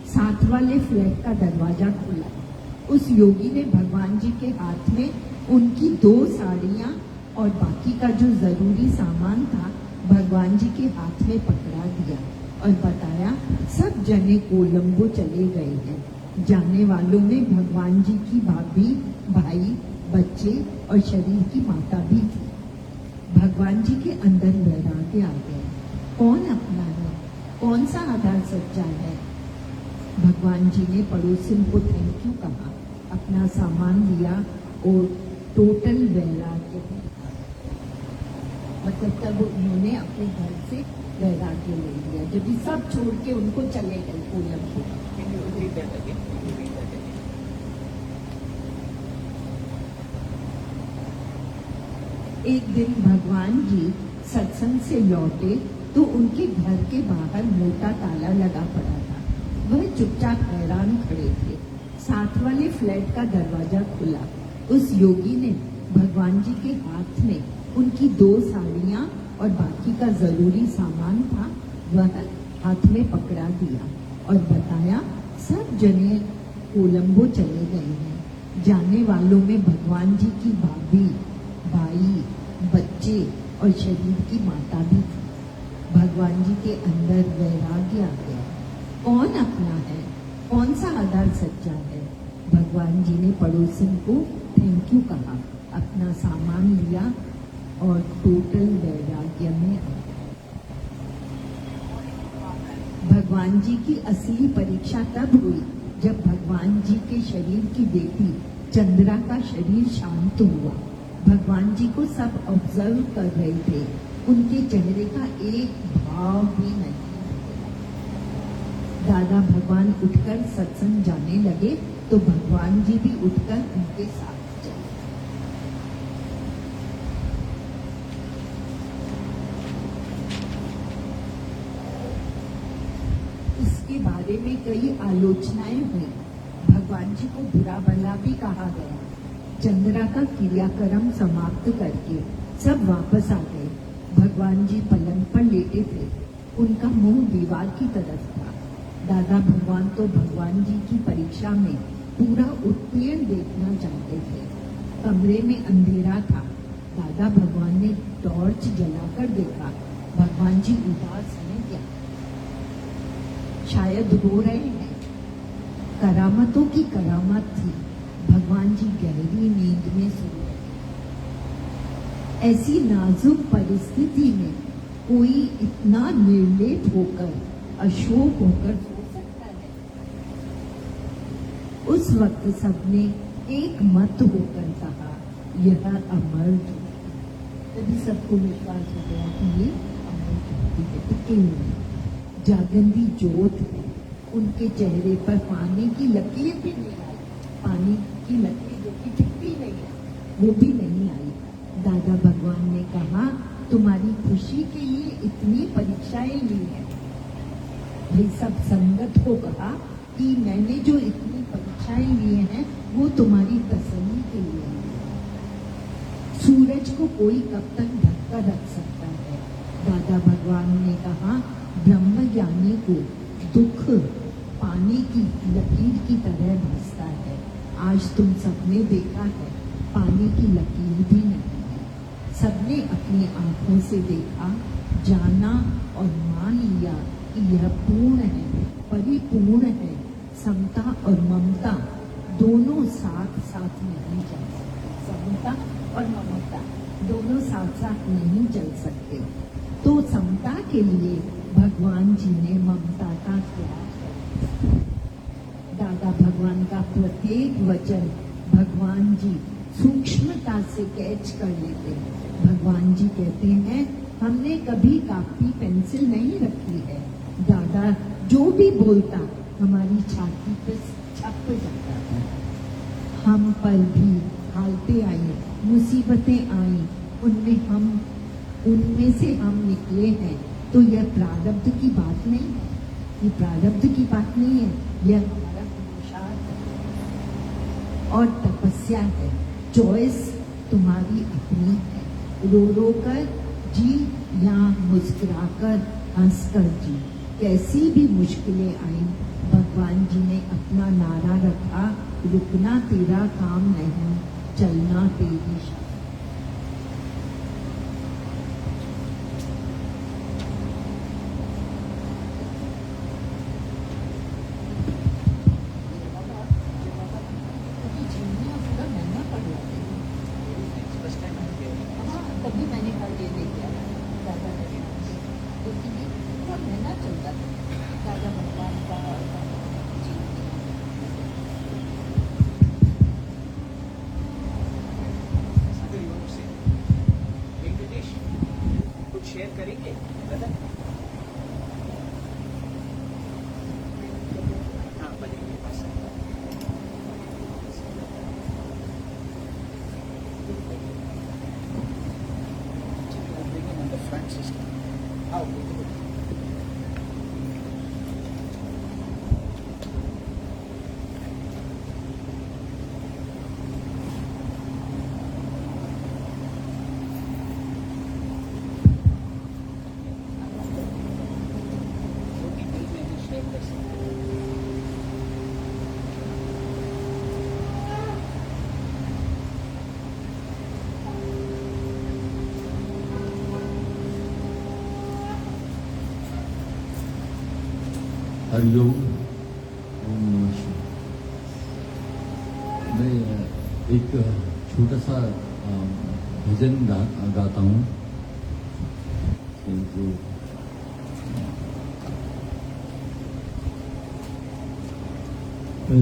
साथ वाले फ्लैट का दरवाजा खुला। उस योगी ने भगवान जी के हाथ में उनकी 2 साड़ियां और बाकी का जो जरूरी सामान था भगवान जी के हाथ में पकड़ा दिया और बताया, सब जने कोलंबो चले गए हैं। जाने वालों में भगवान जी की भाभी, भाई, बच्चे और शरीर की माता भी थी। भगवान जी के अंदर वैराग्य आ गया। कौन अपना है, कौन सा आधार सच्चा है? भगवान जी ने पड़ोसिन को थैंक यू कहा, अपना सामान लिया और टोटल वैराग्य में मतलब तब उन्होंने अपने घर से वैराग्य ले लिया, जब ये सब छोड़ के उनको चले गए Colombo. Can you read that again? Can you read that again? एक दिन भगवान जी सत्संग से लौटे तो उनके घर के बाहर मोटा ताला लगा पड़ा था। वह चुपचाप हैरान खड़े थे। साथ वाले फ्लैट का दरवाजा खुला। उस योगी ने भगवान जी के हाथ में उनकी 2 साड़ियां और बाकी का जरूरी सामान था वह हाथ में पकड़ा दिया और बताया, सब जने कोलंबो चले गए हैं। जाने वालों में भगवान जी की भाभी, भाई, बच्चे और शरीर की माता भी थी। भगवान जी के अंदर वैराग्य आ गया। कौन अपना है, कौन सा आधार सच्चा है? भगवान जी ने पड़ोसन को थैंक यू कहा, अपना सामान लिया और टोटल वैराग्य में आ गया। भगवान जी की असली परीक्षा तब हुई जब भगवान जी के शरीर की बेटी चंद्रा का शरीर शांत हुआ। भगवान जी को सब ऑब्जर्व कर रहे थे। उनके चेहरे का एक भाव भी नहीं। दादा भगवान उठकर सत्संग जाने लगे तो भगवान जी भी उठकर उनके साथ चले। इसके बारे में कई आलोचनाएं हुई। भगवान जी को बुरा भला भी कहा गया। चंद्रा का क्रियाक्रम समाप्त करके सब वापस आ गए। भगवान जी पलंग पर लेटे थे। उनका मुंह दीवार की तरफ था। दादा भगवान तो भगवान जी की परीक्षा में पूरा उत्तीर्ण देखना चाहते थे। कमरे में अंधेरा था। दादा भगवान ने टॉर्च जलाकर देखा। भगवान जी उदास हैं क्या? शायद रो रहे हैं। करामतों की करामत थी। भगवान जी गहरी नींद में सो गए। ऐसी नाजुक परिस्थिति में कोई इतना निर्लेप होकर, अशोक होकर सो सकता है? उस वक्त सबने एक मत होकर कहा, यह अमर ज्योति। तभी सबको विश्वास हो गया कि ये अमर ज्योति है, टिके हुए जागंदी ज्योत है। उनके चेहरे पर पानी की लकीर भी नहीं आई। पानी की लकीर जो कि टिकती नहीं है, वो भी नहीं आई। दादा भगवान ने कहा, तुम्हारी खुशी के लिए इतनी परीक्षाएं ली हैं। भाई सब संगत को कहा कि मैंने जो इतनी परीक्षाएं लिए हैं वो तुम्हारी तसल्ली के लिए है। सूरज को कोई कब तक ढककर रख सकता है? दादा भगवान ने कहा, ब्रह्म ज्ञानी को दुख पानी की लकीर की तरह भासता है। आज तुम सबने देखा है, पानी की लकीर भी नहीं है। सबने अपनी आंखों से देखा, जाना और मान लिया कि यह पूर्ण है, परिपूर्ण है। समता और ममता दोनों साथ साथ नहीं चल सकते। समता और ममता दोनों साथ साथ नहीं चल सकते। तो समता के लिए भगवान जी ने ममता का त्याग किया। दादा भगवान का प्रत्येक वचन भगवान जी सूक्ष्मता से कैच कर लेते हैं। भगवान जी कहते हैं, हमने कभी कॉपी पेंसिल नहीं रखी है। दादा जो भी बोलता हमारी छाती पर छप जाता था। हम पर भी हालतें आई, मुसीबतें आई, उनमें से हम निकले हैं। तो यह प्रारब्ध की बात नहीं है, ये प्रारब्ध की बात नहीं है, यह हमारा पुरुषार्थ है और तपस्या है। चॉइस तुम्हारी अपनी है। रो रो कर जी या मुस्कुराकर हंसकर जी। कैसी भी मुश्किलें आई, भगवान जी ने अपना नारा रखा, रुकना तेरा काम नहीं, चलना तेरी शान। फर्स्ट टाइम आई गया। तभी मैंने कल ये देखा दादा ने, क्योंकि ये बहुत महंगा चलता था दादा भगवान का जी। सागर यू वांट टू से वेंकटेश कुछ शेयर करेंगे ब्रदर? हाँ बताइए बस। On the front system. How? Hariom. ओम नमः शिवाय। मैं एक छोटा सा भजन गाता हूँ। जो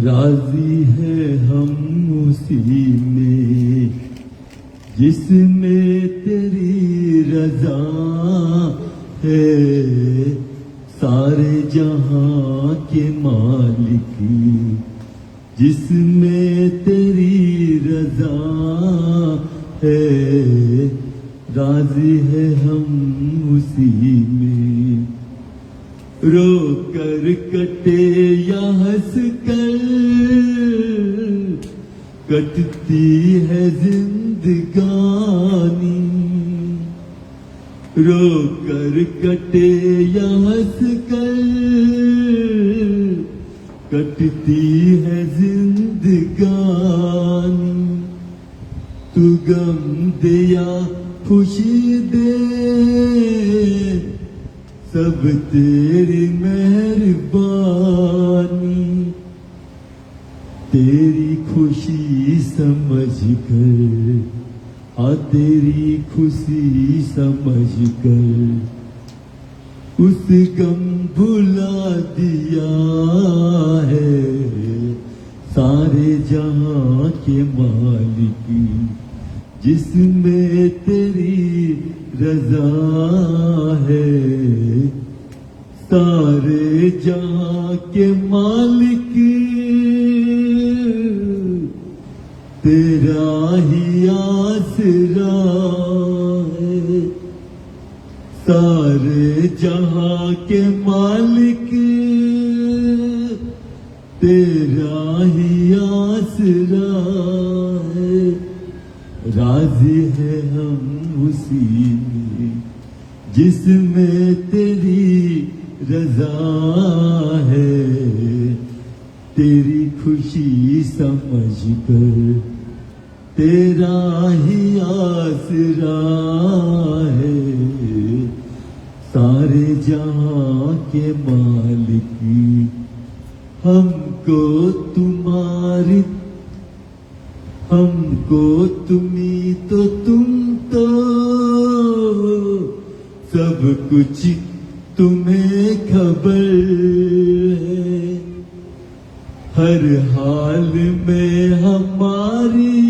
राजी है हम उसी में जिसमें तेरी रजा है। सारे जहां के मालिक जिसमें तेरी रजा है। राजी है हम उसी में। रो कर कटे या हंस कर कटती है जिंदगानी। रो कर कटे या हंस कर कटती है जिंदगानी। तू गम दे या खुशी दे सब तेरी मेहरबानी। तेरी खुशी समझ कर, हाँ तेरी खुशी समझ कर उस गम भुला दिया है। सारे जहां के मालिक जिसमें तेरी रजा है। सारे जहां के मालिक तेरा ही आसरा है। सारे जहां के मालिक तेरा ही आसरा है। राजी है हम उसी में जिसमें तेरी रजा है। तेरी खुशी समझ कर तेरा ही आसरा है। सारे जहां के मालिक हमको तुम्ही तो तुम तो सब कुछ तुम्हें खबर है, हर हाल में हमारी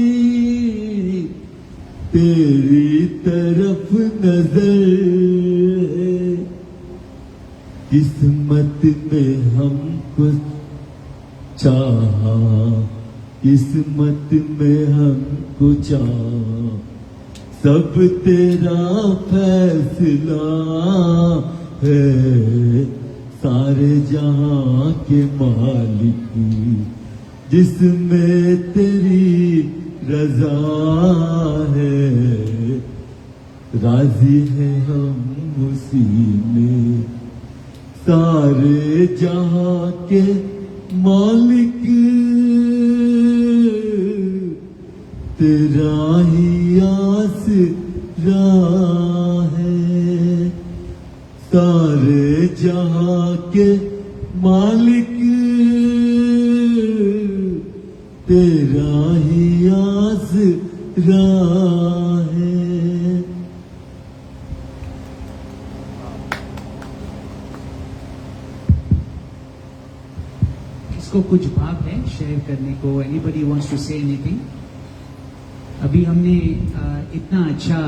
तेरी तरफ नजर है, किस्मत में हमको चाहा, किस्मत में हमको चाहा, सब तेरा फैसला है, सारे जहां के मालिक जिसमें तेरी रजा है, राजी है हम उसी में, सारे जहां के मालिक तेरा ही आसरा है, सारे जहां के मालिक तेरा ही आसरा है। इसको कुछ भाव है शेयर करने को? Anybody wants to say anything? अभी हमने इतना अच्छा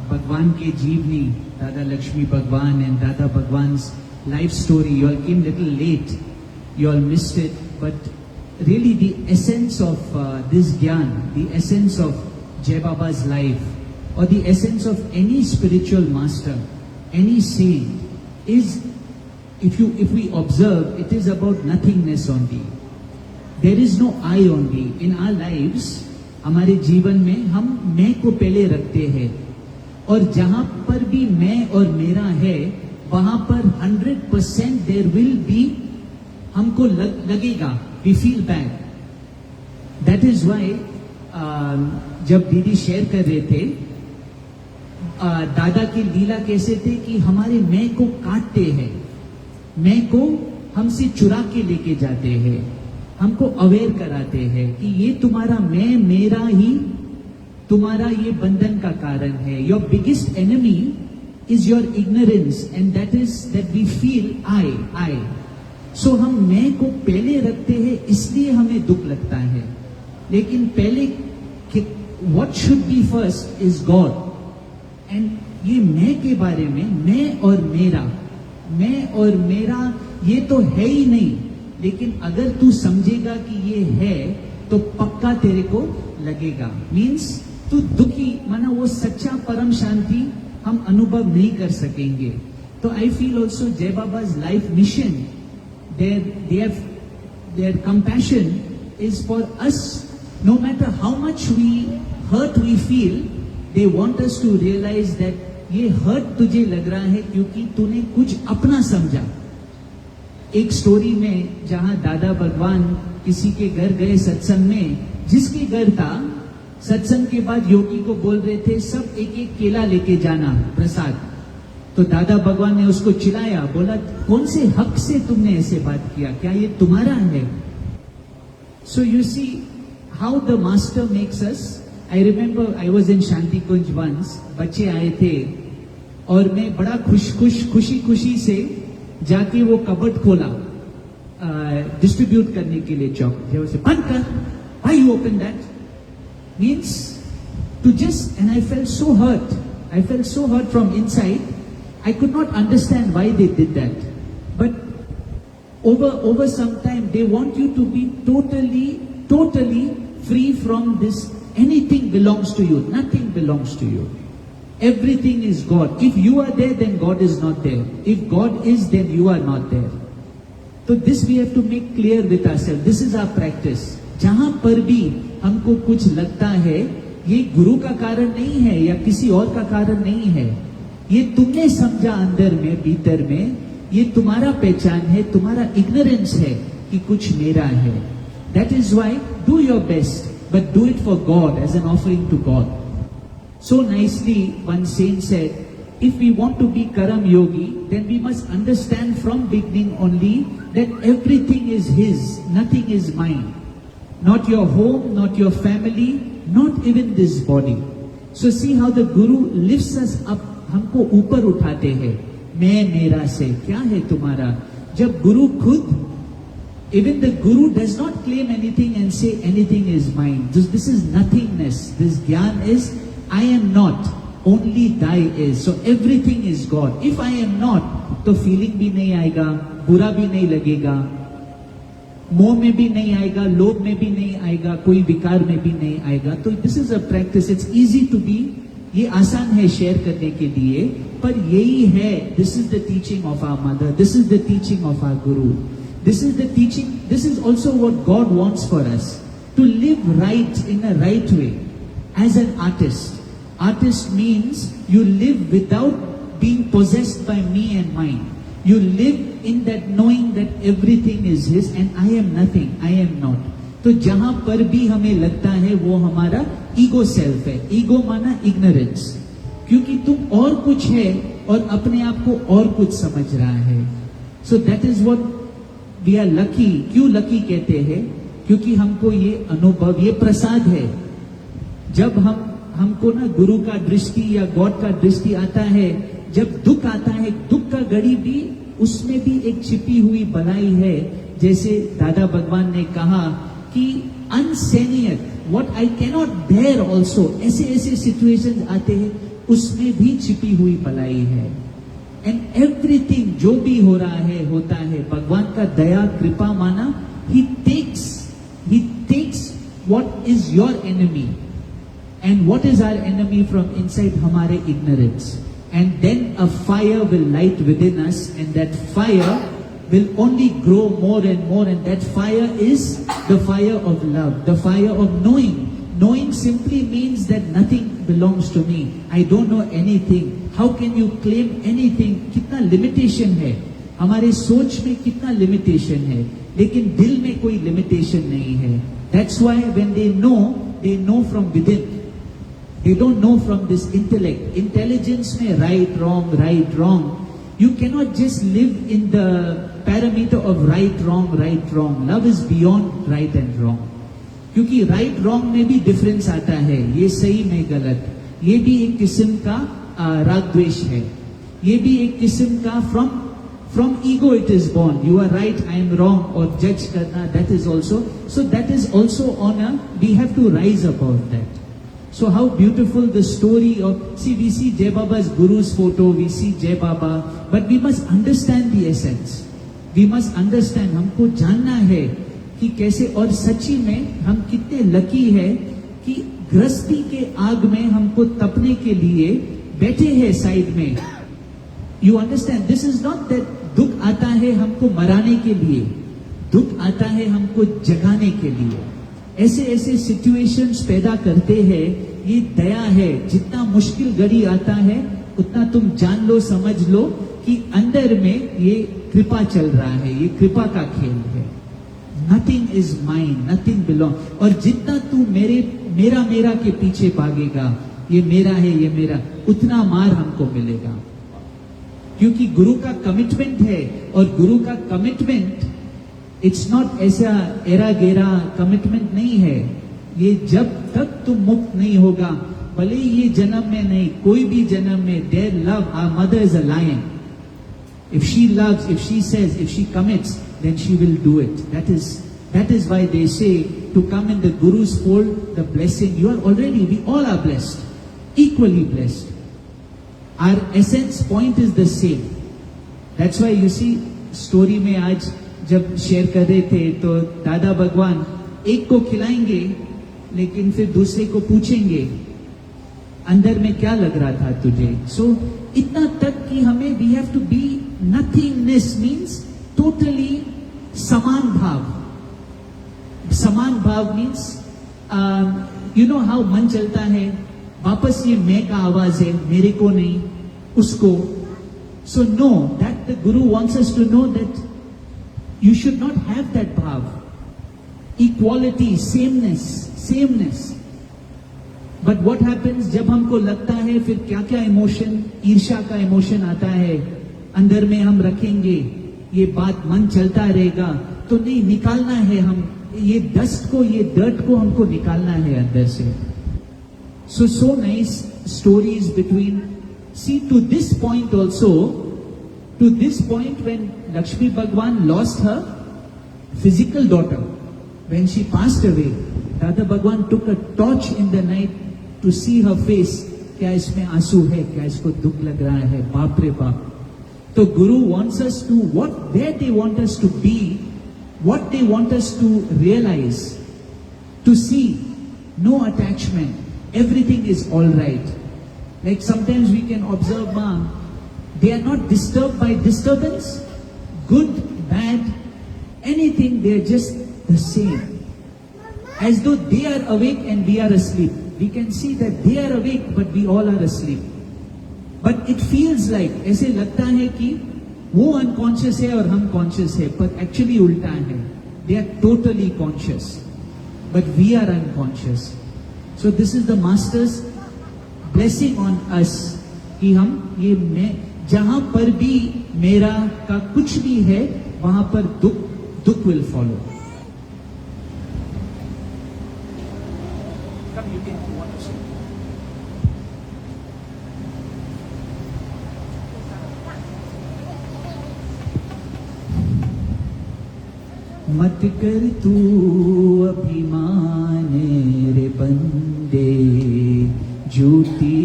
भगवान के जीवनी, दादा Lakshmi Bhagwan and Dada Bhagwan's life story, you all came little late, you all missed it, but really the essence of this gyan, the essence of Jai Baba's life, or the essence of any spiritual master, any saint is, if we observe, it is about nothingness only. There is no I only. In our lives, हमारे जीवन में हम मैं को पहले रखते हैं, और जहां पर भी मैं और मेरा है वहां पर 100% देयर विल बी, हमको लगेगा, we feel bad. That is why जब दीदी शेयर कर रहे थे, दादा की लीला कैसे थे कि हमारे मैं को काटते हैं, मैं को हमसे चुरा के लेके जाते हैं, हमको अवेयर कराते हैं कि ये तुम्हारा मैं, मेरा ही तुम्हारा ये बंधन का कारण है. Your biggest enemy is your ignorance, and that is that we feel I. So हम मैं को पहले रखते हैं, इसलिए हमें दुख लगता है. लेकिन पहले what should be first is God. And ये मैं के बारे में, मैं और मेरा ये तो है ही नहीं, लेकिन अगर तू समझेगा कि ये है तो पक्का तेरे को लगेगा. मीन्स तू दुखी, माना वो सच्चा परम शांति हम अनुभव नहीं कर सकेंगे. तो आई feel also Jai Baba's life mission, their compassion is for us. No matter how much hurt we feel, they want us to realize that ये हर्ट तुझे लग रहा है क्योंकि तूने कुछ अपना समझा. एक स्टोरी में जहां दादा भगवान किसी के घर गए सत्संग में, जिसके घर था, सत्संग के बाद योगी को बोल रहे थे सब एक एक केला लेके जाना प्रसाद. तो दादा भगवान ने उसको चिल्लाया, बोला कौन से हक से तुमने ऐसे बात किया, क्या ये तुम्हारा है? So you see how the master makes us. I remember I was in Shanti Kunj once, बच्चे आए थे और मैं बड़ा खुशी से जाके वो कबर्ड खोला डिस्ट्रीब्यूट करने के लिए चॉकलेट से. बंद कर, why you open that? Means to just, and I felt so hurt from inside. I could not understand why they did that. But over some time, they want you to be totally free from this. Anything belongs to you. Nothing belongs to you. Everything is God. If you are there, then God is not there. If God is, then you are not there. So this we have to make clear with ourselves. This is our practice. जहां पर भी हमको कुछ लगता है, ये गुरु का कारण नहीं है या किसी और का कारण नहीं है, ये तुमने समझा अंदर में, भीतर में, ये तुम्हारा पहचान है, तुम्हारा इग्नोरेंस है कि कुछ मेरा है. That is why do your best, but do it for God, as an offering to God. So nicely one saint said, if we want to be Karam Yogi, then we must understand from beginning only that everything is His, nothing is mine. Not your home, not your family, not even this body. So see how the Guru lifts us up, हमको ऊपर उठाते हैं. मैं मेरा से क्या है तुम्हारा? जब गुरु खुद, even the Guru does not claim anything and say anything is mine. This is nothingness. This Gyan is I am not. Only Thy is. So everything is God. If I am not, तो feeling भी नहीं आएगा, बुरा भी नहीं लगेगा, मोह में भी नहीं आएगा, लोभ में भी नहीं आएगा, कोई विकार में भी नहीं आएगा. तो this is a practice. It's easy to be. ये आसान है शेयर करने के लिए, पर यही है. This is the teaching of our mother. This is the teaching of our Guru. This is the teaching. This is also what God wants for us, to live right in a right way. As an artist. Artist means you live without being possessed by me and mine. You live in that knowing that everything is His and I am nothing, I am not. तो जहां पर भी हमें लगता है वो हमारा ego self है. ईगो माना इग्नोरेंस, क्योंकि तुम और कुछ है और अपने आप को और कुछ समझ रहा है. So that is what we are lucky. क्यों लकी कहते हैं? क्योंकि हमको ये अनुभव, ये प्रसाद है. जब हमको ना गुरु का दृष्टि या गॉड का दृष्टि आता है, जब दुख आता है, दुख का घड़ी भी, उसमें भी एक छिपी हुई भलाई है. जैसे दादा भगवान ने कहा कि अनसहनीय, what I cannot bear also, ऐसे ऐसे सिचुएशंस आते हैं, उसमें भी छिपी हुई भलाई है. एंड एवरीथिंग जो भी हो रहा है, होता है, भगवान का दया कृपा माना. He takes what is your enemy. And what is our enemy from inside? हमारे ignorance. And then a fire will light within us, and that fire will only grow more and more, and that fire is the fire of love, the fire of knowing. Knowing simply means that nothing belongs to me. I don't know anything. How can you claim anything? कितना limitation है. हमारे सोच में कितना limitation है, लेकिन दिल में कोई limitation नहीं है. That's why when they know from within. They don't know from this intellect. Intelligence में right, wrong. You cannot just live in the parameter of right, wrong. Love is beyond right and wrong. क्योंकि right, wrong में भी difference आता है. ये सही में गलत. ये भी एक किस्म का राग द्वेष है. ये भी एक किस्म का from ego it is born. You are right, I am wrong, or judge करना, that is also. So that is also honor. We have to rise above that. So how beautiful the story of, see, we see Jai Baba's Guru's photo, we see Jai Baba, but we must understand the essence. We must understand, हमको जानना है कि कैसे, और सच्ची में हम कितने लकी है कि गृहस्थी के आग में हमको तपने के लिए बैठे हैं साइड में. You understand, this is not that दुख आता है हमको मराने के लिए, दुख आता है हमको जगाने के लिए. ऐसे ऐसे सिचुएशंस पैदा करते हैं. ये दया है. जितना मुश्किल घड़ी आता है, उतना तुम जान लो, समझ लो कि अंदर में ये कृपा चल रहा है. ये कृपा का खेल है. Nothing is mine, nothing belong. और जितना तू मेरा के पीछे भागेगा, ये मेरा है, ये मेरा, उतना मार हमको मिलेगा. क्योंकि गुरु का कमिटमेंट है, और गुरु का कमिटमेंट इट्स नॉट ऐसा एरा गेरा कमिटमेंट नहीं है. ये जब तक तुम मुक्त नहीं होगा, भले ये जन्म में नहीं, कोई भी जन्म में. Their love, our mother is a lion. If she loves, if she says, if she commits, then she will do it. That is why they say to come in the Guru's fold, the blessing. You are already, we all are blessed, equally blessed. Our essence point is the same. That's why you see story में आज जब share कर रहे थे, तो दादा भगवान एक को खिलाएंगे, लेकिन फिर दूसरे को पूछेंगे अंदर में क्या लग रहा था तुझे. सो इतना तक कि हमें we have to be nothingness means totally समान भाव. समान भाव मीन्स यू नो हाउ मन चलता है, वापस ये मैं का आवाज है, मेरे को नहीं, उसको. So know that the guru wants us to know that you should not have that bhav. Equality, sameness. But what happens जब हमको लगता है, फिर क्या क्या इमोशन, ईर्ष्या का इमोशन आता है, अंदर में हम रखेंगे, ये बात मन चलता रहेगा, तो नहीं, निकालना है, हम ये डस्ट को, ये डर्ट को हमको निकालना है अंदर से. So nice stories between, see, to this point also, to this point when Lakshmi Bhagwan lost her physical daughter, when she passed away, Dada Bhagwan took a torch in the night to see her face. क्या इसमें आंसू है, क्या इसको दुख लग रहा है, बाप रे बाप. तो Guru wants us to, where they want us to be, what they want us to realize, to see, no attachment, everything is all right. Like sometimes we can observe, they are not disturbed by disturbance, good, bad, anything, they are just the same. As though they are awake and we are asleep. We can see that they are awake but we all are asleep. But it feels like, ऐसे लगता है कि वो unconscious है और हम conscious है, but actually उल्टा है. They are totally conscious, but we are unconscious. So this is the Master's blessing on us कि हम ये, मैं जहां पर भी मेरा का कुछ भी है, वहां पर दुख will follow. Come, you can want to say. मत कर तू अभिमान रे बंदे, झूठी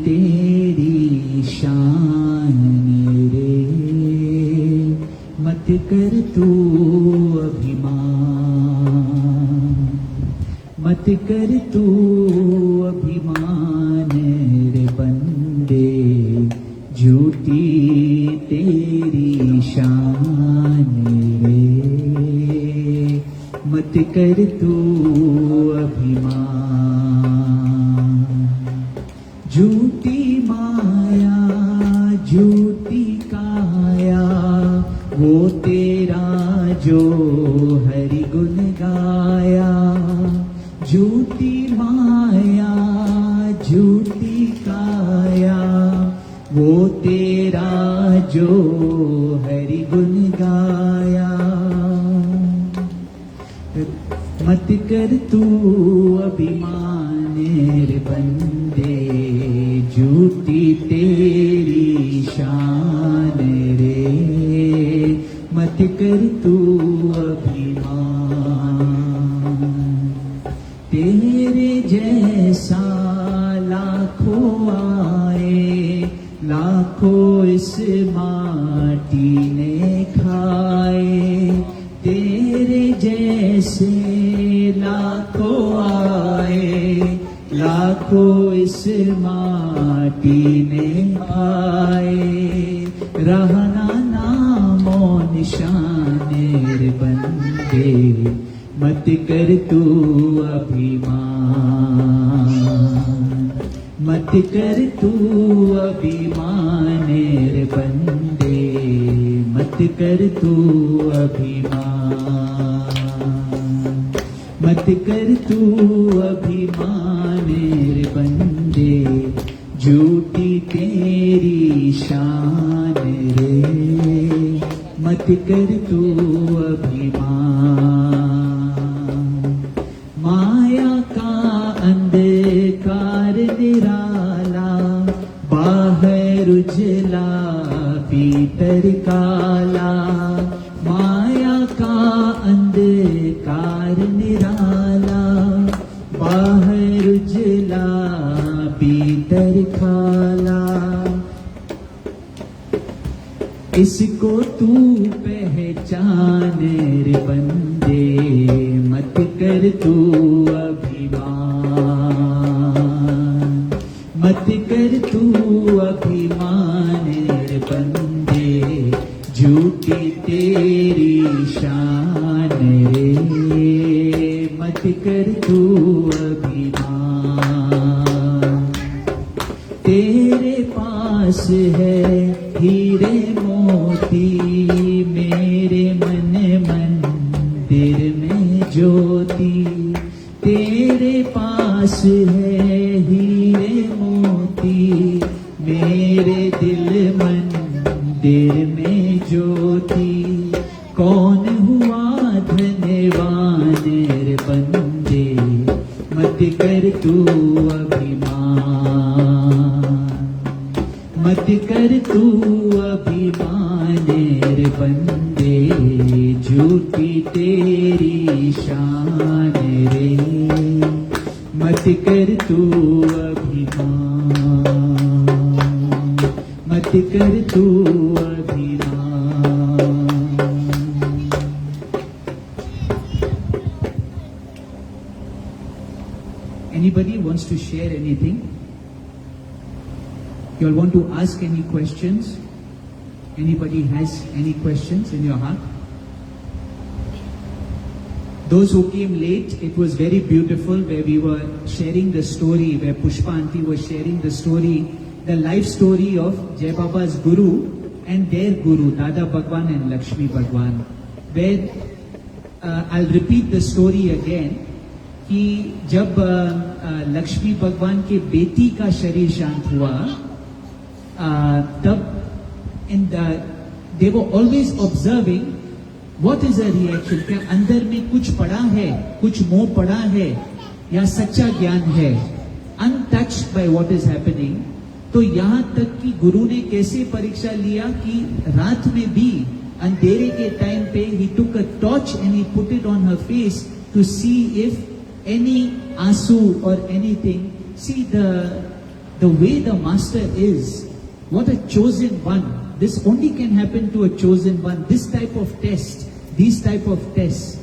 तेरी शान रे. मत कर तू अभिमान, मत कर तू अभिमान रे बंदे, झूठी तेरी शान रे. मत कर तू अभिमान. झूठी माया, झूठी काया, वो तेरा जो हरि गुण गाया. झूठी माया, झूठी काया, वो तेरा जो हरि गुण गाया. मत कर तू अभिमान रे बंदे, झूठी तेरी शान रे. मत कर तू अभिमान. तेरे जैसा लाखों आए, लाखों इस माटी ने खाए. तेरे जैसे लाखों आए, लाखों इस माटी ने खाए. रहना नामो निशान रे बंदे, मत कर तू अभिमान. मत कर तू अभिमान रे बंदे, मत कर तू अभिमान. मत कर तू अभिमान रे बंदे, झूठी तेरी शान रे. मत कर तू अभिमान. माया का अंधकार निराला, बाहर उजला भीतर काला. माया का अंधकार निराला, बाहर उजला भीतर काला. इसको तू पहचान रे बंदे, मत कर तू अभिमान. मत कर तू अभिमान रे बंदे, झूठी तेरी शान रे. मत कर तू अभिमान. तेरे पास है हीरे मोती, मेरे मन मंदिर में ज्योति. तेरे पास है कौन हुआ धन्यवान रे बंदे, मत कर तू अभिमान, मत कर तू अभिमान रे बंदे, झूठी तेरी शान रे, मत कर तू अभिमान, मत कर तू अभिमान. Anybody wants to share anything? You all want to ask any questions? Anybody has any questions in your heart? Those who came late, it was very beautiful where we were sharing the story, where Pushpa Aunty was sharing the story, the life story of Jai Baba's Guru and their Guru, Dada Bhagwan and Lakshmi Bhagwan. Where I'll repeat the story again. कि जब लक्ष्मी भगवान के बेटी का शरीर शांत हुआ, तब इन they were always observing what is a reaction, क्या अंदर में कुछ पड़ा है, कुछ मोह पड़ा है, या सच्चा ज्ञान है, untouched by what is happening. तो यहां तक कि गुरु ने कैसे परीक्षा लिया कि रात में भी अंधेरे के टाइम पे he took a torch and he put it on her face to see if any asu or anything. See the way the master is, what a chosen one. This only can happen to a chosen one. This type of test, these type of tests.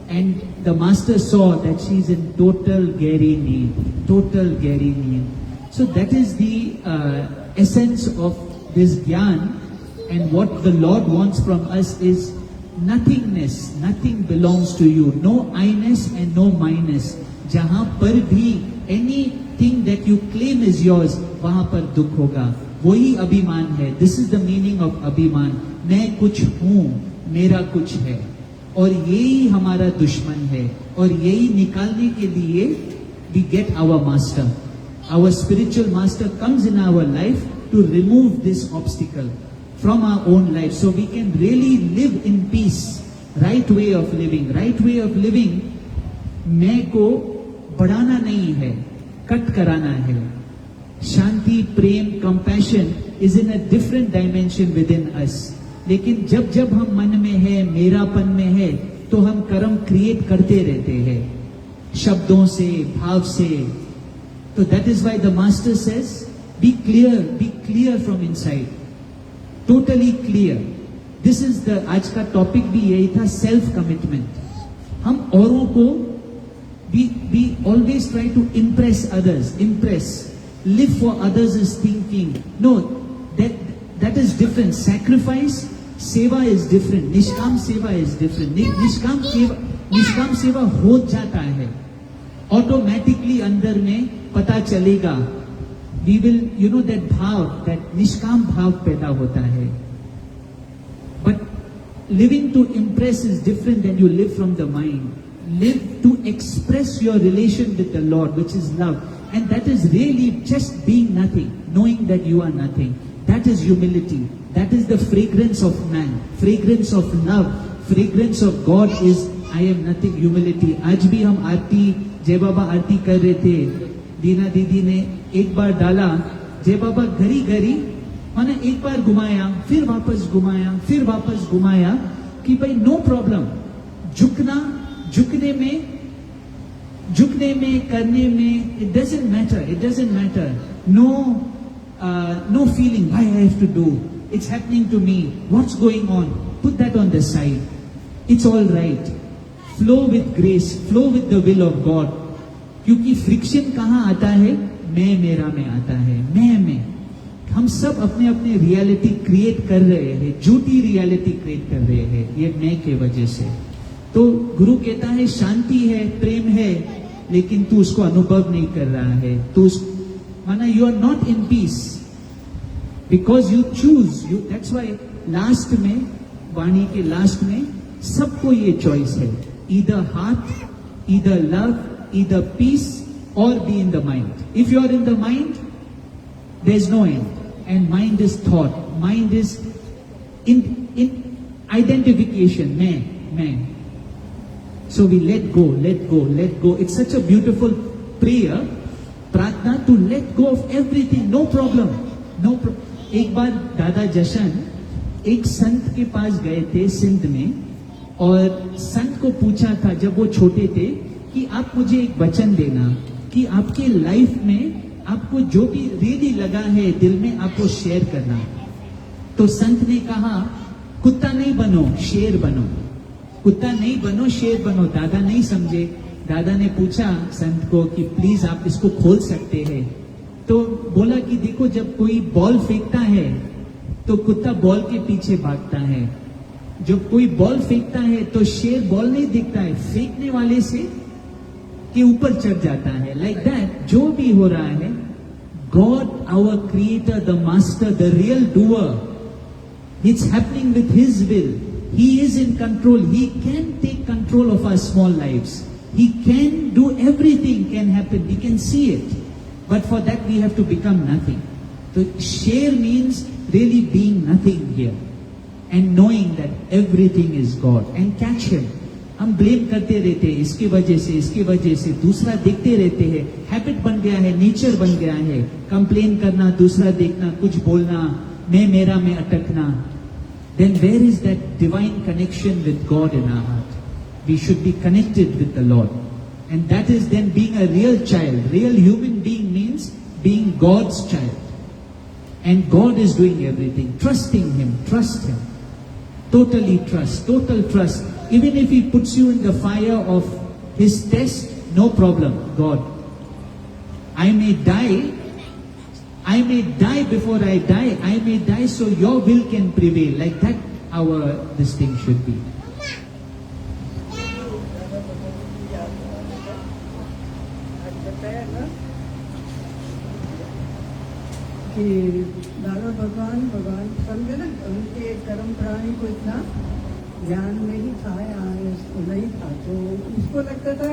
And the master saw that she's in total Gary need, total Gary need. So that is the essence of this Gyan. And what the Lord wants from us is nothingness, nothing belongs to you, no I-ness and no minus. जहां पर भी anything that you claim is yours, वहां पर दुख होगा. वही अभिमान है. This is the meaning of अभिमान. मैं कुछ हूं, मेरा कुछ है, और यही हमारा दुश्मन है, और यही निकालने के लिए we get our master. Our spiritual master comes in our life to remove this obstacle from our own life, so we can really live in peace. Right way of living, right way of living. मैं को बढ़ाना नहीं है, cut कराना है. शांति, प्रेम, compassion is in a different dimension within us. लेकिन जब जब हम मन में है, मेरापन में है, तो हम कर्म क्रिएट करते रहते हैं शब्दों से, भाव से. तो that is why the master says be clear from inside, totally clear. This is the आज का टॉपिक भी यही था, सेल्फ कमिटमेंट. हम औरों को we always try to impress others, live for others is thinking. No, that is different. Sacrifice, seva is different. निष्काम सेवा is different. निष्काम सेवा हो जाता है ऑटोमेटिकली, अंदर में पता चलेगा. We will, you know, that भाव, that निष्काम भाव पैदा होता है. But living to impress is different than you live from the mind. Live to express your relation with the Lord, which is love. And that is really just being nothing, knowing that you are nothing. That is humility. That is the fragrance of man. Fragrance of love. Fragrance of God is I am nothing, humility. आज भी हम आरती, जय बाबा आरती कर रहे थे. दीना दीदी ने एक बार डाला, जय बाबा घड़ी घड़ी, मैंने एक बार घुमाया, फिर वापस घुमाया, फिर वापस घुमाया, कि भाई नो प्रॉब्लम. झुकने में, करने में, it doesn't matter. No feeling, why I have to do. It's happening to me. What's going on? Put that on the side. It's all right. Flow with grace, flow with the will of God. क्योंकि friction कहाँ आता है? मैं मेरा में आता है. मैं हम सब अपने अपने रियलिटी क्रिएट कर रहे हैं, झूठी रियलिटी क्रिएट कर रहे हैं, ये मैं के वजह से. तो गुरु कहता है शांति है, प्रेम है, लेकिन तू उसको अनुभव नहीं कर रहा है. तू माना you are not in peace because you choose. That's why last में, वाणी के लास्ट में सबको ये चॉइस है, either heart, either love, either peace, और be in the mind. If you are in the mind, there is no end. And mind is thought. Mind is Identification, मैं. So we let go. It's such a beautiful prayer, प्रार्थना, to let go of everything, no problem. एक बार दादा जशन एक संत के पास गए थे सिंध में, और संत को पूछा था जब वो छोटे थे कि आप मुझे एक वचन देना कि आपके लाइफ में आपको जो भी रियली लगा है दिल में, आपको शेयर करना. तो संत ने कहा, कुत्ता नहीं बनो, शेर बनो. कुत्ता नहीं बनो, शेर बनो. दादा नहीं समझे. दादा ने पूछा संत को कि प्लीज आप इसको खोल सकते हैं. तो बोला कि देखो, जब कोई बॉल फेंकता है तो कुत्ता बॉल के पीछे भागता है. जब कोई बॉल फेंकता है तो शेर बॉल नहीं दिखता है, फेंकने वाले से के ऊपर चढ़ जाता है. लाइक दैट जो भी हो रहा है, God our creator, the master, the real doer, it's happening with his will. He is in control. He can take control of our small lives. He can do everything, can happen. We can see it. But for that we have to become nothing. So share means really being nothing here. And knowing that everything is God. And catch him. हम blame करते रहते हैं, इसकी वजह से दूसरा देखते रहते हैं. हैबिट बन गया है, नेचर बन गया है. कंप्लेन करना, दूसरा देखना, कुछ बोलना, मैं मेरा में अटकना. Then where is that divine connection with God in our heart? We should be connected with the Lord. And that is then being a real child. Real human being means being God's child. And God is doing everything. Trusting Him. Trust Him. Totally trust. Total trust. Even if He puts you in the fire of His test, no problem. God. I may die before I die. I may die so your will can prevail. Like that, this thing should be. कि दादा भगवान समझे ना, उनके कर्म प्राणी को इतना ज्ञान नहीं था या उसको नहीं था, तो उसको लगता था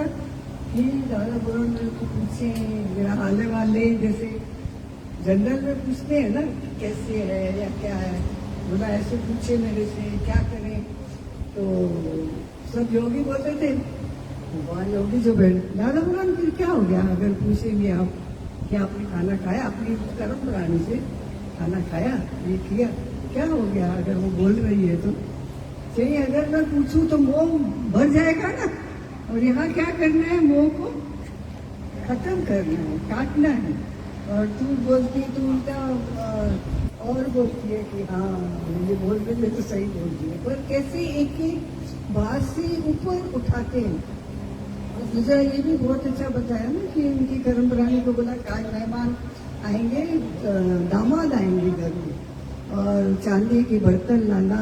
कि दादा भगवान मेरे को पूछे, मेरा आने वाले जैसे जनरल में पूछते हैं ना कैसे है या क्या है, बोला ऐसे पूछे मेरे से क्या करें. तो सब योगी बोलते थे, भगवान योगी जो बैठ, दादा भगवान फिर क्या हो गया अगर पूछेंगे आप कि आपने खाना खाया, अपनी कर्म प्राणी से खाना खाया, ये किया, क्या हो गया अगर वो बोल रही है तो. चाहिए अगर मैं पूछूं तो मोह भर जाएगा ना, और यहाँ क्या करना है, मोह को खत्म करना है, काटना है. और तू बोलती, तू उल्टा और बोलती है कि हाँ ये बोल रही है तो सही बोलती है, पर कैसे एक एक बात से ऊपर उठाते हैं. दूसरा ये भी बहुत अच्छा बताया ना कि उनकी कर्म प्राणी को बोला आज मेहमान आएंगे, दामाद आएंगे घर में, और चांदी के बर्तन लाना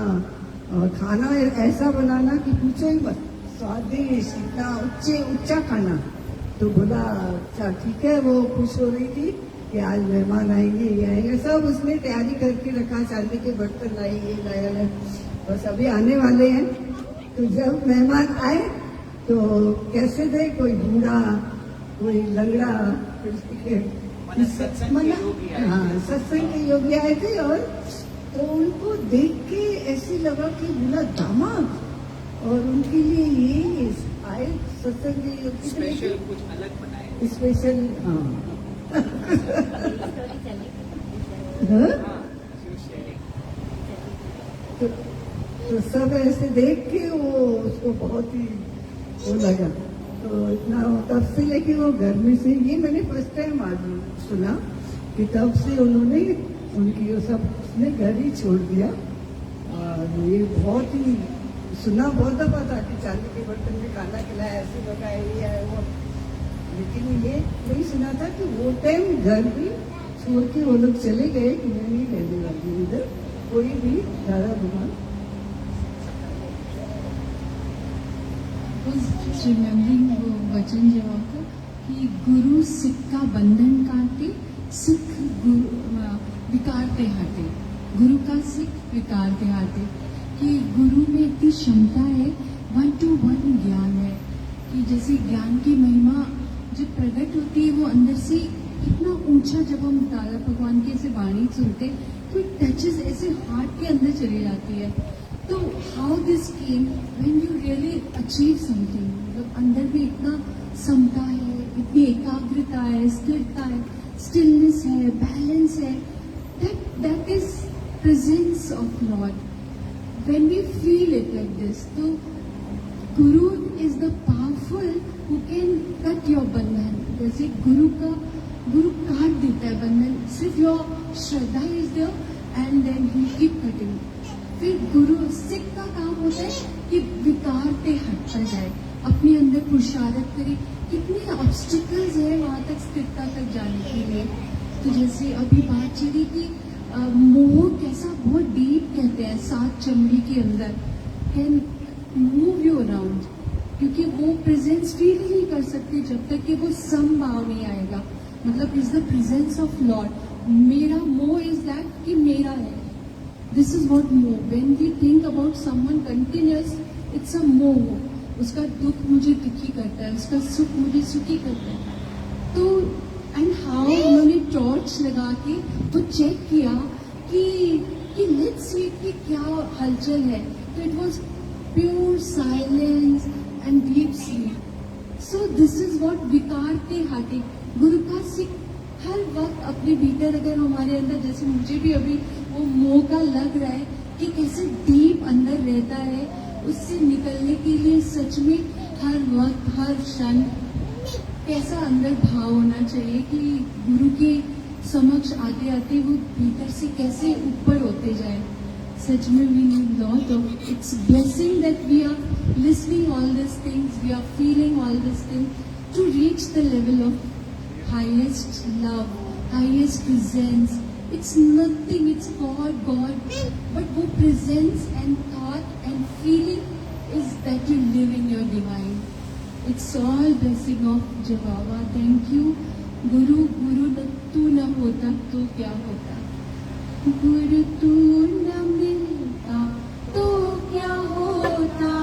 और खाना ऐसा बनाना कि पूछो ही मत, स्वादिष्ट, इतना ऊंचा खाना. तो बोला अच्छा ठीक है. वो खुश हो रही थी कि आज मेहमान आएंगे, ये आएंगे, सब उसने तैयारी करके रखा, चांदी के बर्तन लाई, ये लाया, बस अभी आने वाले हैं. तो जब मेहमान आए तो कैसे थे, कोई बूढ़ा, कोई लंगड़ा, सत्संग के योगी आए थे. और तो उनको देख के ऐसे लगा कि बोला दामाद, और उनके लिए ये आए सत्संग के योगी, स्पेशल कुछ अलग बनाए, स्पेशल. हाँ तो सब ऐसे देख के वो उसको बहुत ही वो लगा. तो इतना तब से लेके वो घर में से, ये मैंने फर्स्ट टाइम आज सुना कि तब से उन्होंने उनकी वो सब उसने घर ही छोड़ दिया. और ये बहुत ही सुना बहुत दफा था कि चांदी के बर्तन में खाना खिलाया, ऐसे पकाया, ये है वो, लेकिन ये नहीं सुना था कि वो टाइम घर भी छोड़ के वो लोग चले गए कि मैं नहीं रहने वाली इधर कोई भी. दादा भगवान रिमेम्बरिंग वो वचन जवाब का कि गुरु सिख का बंधन काटे, सिख विकारते हटे, गुरु का सिख विकारते हटे. कि गुरु में इतनी क्षमता है, 1-to-1 ज्ञान है कि जैसे ज्ञान की महिमा जब प्रकट होती है वो अंदर से कितना ऊंचा, जब हम दादा भगवान की ऐसे वाणी सुनते तो टचेस ऐसे हार्ट के अंदर चली जाती है. तो how this came when you really achieve something, मतलब अंदर में इतना समता है, इतनी एकाग्रता है, स्थिरता है, स्टिलनेस है, बैलेंस है, that is presence of Lord. When we feel it like this, तो गुरु is the powerful who can cut your बंधन. जैसे गुरु काट देता है बंधन. सिर्फ your Shraddha is there and then he keep cutting. फिर गुरु सिख का काम होता है कि विकार पे हटता जाए, अपने अंदर पुरुषार्थ करे. कितने ऑब्स्टिकल्स है वहां तक स्थिरता तक जाने के लिए. तो जैसे अभी बात चली कि मोह कैसा बहुत डीप कहते हैं, 7 चमड़ी के अंदर कैन मूव यू अराउंड, क्योंकि वो प्रेजेंस फील नहीं कर सकते जब तक कि वो समभाव नहीं आएगा. मतलब is the presence of Lord. मेरा मोह इज दैट कि मेरा है. दिस इज व्हाट मोह. When we think about someone continuous, it's a मोह. उसका दुख मुझे दुखी करता है, उसका सुख मुझे सुखी करता है. तो एंड हाउ उन्होंने टॉर्च लगा के वो चेक किया कि लेट्स सी कि क्या हलचल है. तो it was pure silence and deep sleep. So this is what विकार के हाटे. गुरु का सिख हर वक्त अपने भीतर, अगर हमारे अंदर, जैसे मुझे भी अभी वो मोह का लग रहा है कि कैसे डीप अंदर रहता है, उससे निकलने के लिए सच में हर वक्त हर क्षण कैसा अंदर भाव होना चाहिए कि गुरु के समक्ष आते आते वो भीतर से कैसे ऊपर होते जाए. सच में we need lot of, it's blessing that we are listening all this things, we are feeling all this things to reach the level of highest love, highest presence. It's nothing, it's God, but वो presence and thought and feeling is that you live in your divine. It's all blessing of Jivava. Thank you. Guru तू न होता तो क्या होता. गुरु तू न मिलता तो क्या होता.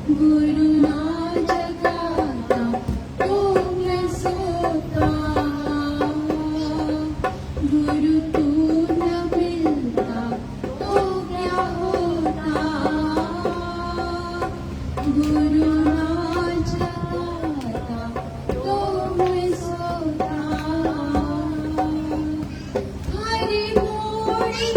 गुरु ना जगाता तो मैं सोता. गुरु तू न मिलता तो क्या होता. गुरु ना जगाता तो मैं सोता. हरि मोड़ी